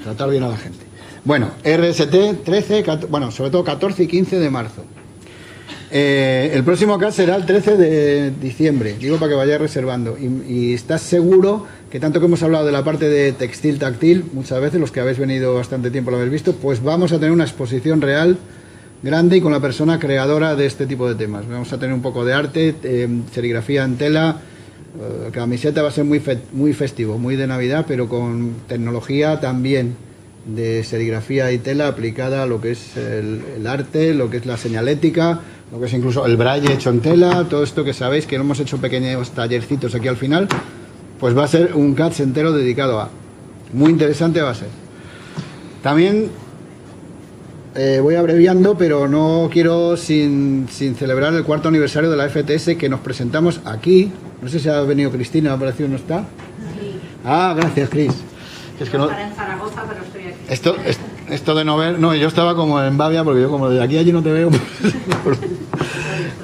tratar bien a la gente. Bueno, RST 13, bueno, sobre todo 14 y 15 de marzo. El próximo CAT será el 13 de diciembre, digo para que vayáis reservando. Y estás seguro que tanto que hemos hablado de la parte de textil táctil, muchas veces los que habéis venido bastante tiempo lo habéis visto, pues vamos a tener una exposición real, grande y con la persona creadora de este tipo de temas. Vamos a tener un poco de arte, serigrafía en tela, camiseta va a ser muy festivo, muy de Navidad, pero con tecnología también de serigrafía y tela aplicada a lo que es el arte, lo que es la señalética, lo que es incluso el braille hecho en tela, todo esto que sabéis que hemos hecho pequeños tallercitos aquí al final, pues va a ser un CATS entero dedicado a. Muy interesante va a ser. También voy abreviando, pero no quiero sin celebrar el 4º aniversario de la FTS, que nos presentamos aquí. No sé si ha venido Cristina, ¿ha aparecido? ¿No está? Sí. Ah, gracias, Cris. Es que no... Estaré en Zaragoza, pero estoy aquí. Esto de no ver... No, yo estaba como en Bavia, porque yo como de aquí a allí no te veo.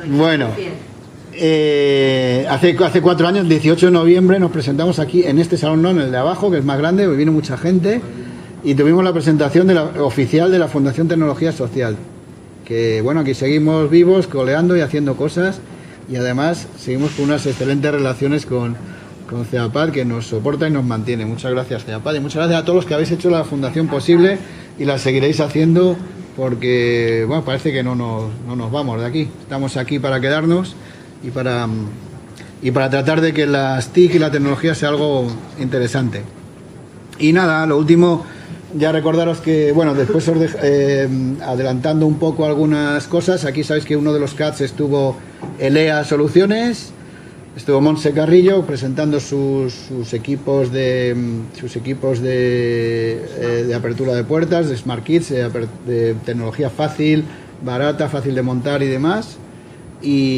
Bueno, hace 4 años, el 18 de noviembre, nos presentamos aquí en este salón, no en el de abajo, que es más grande, porque vino mucha gente, y tuvimos la presentación oficial de la Fundación Tecnología Social. Que bueno, aquí seguimos vivos, coleando y haciendo cosas, y además seguimos con unas excelentes relaciones con CEAPAD, que nos soporta y nos mantiene. Muchas gracias, CEAPAD, y muchas gracias a todos los que habéis hecho la fundación posible y la seguiréis haciendo, porque bueno, parece que no nos vamos de aquí. Estamos aquí para quedarnos y para tratar de que las TIC y la tecnología sea algo interesante. Y nada, lo último, ya recordaros que, bueno, después os adelantando un poco algunas cosas, aquí sabéis que uno de los CATs estuvo ELEA Soluciones. Estuvo Montse Carrillo presentando sus equipos de apertura de puertas, de Smart Kits, de tecnología fácil, barata, fácil de montar y demás. Y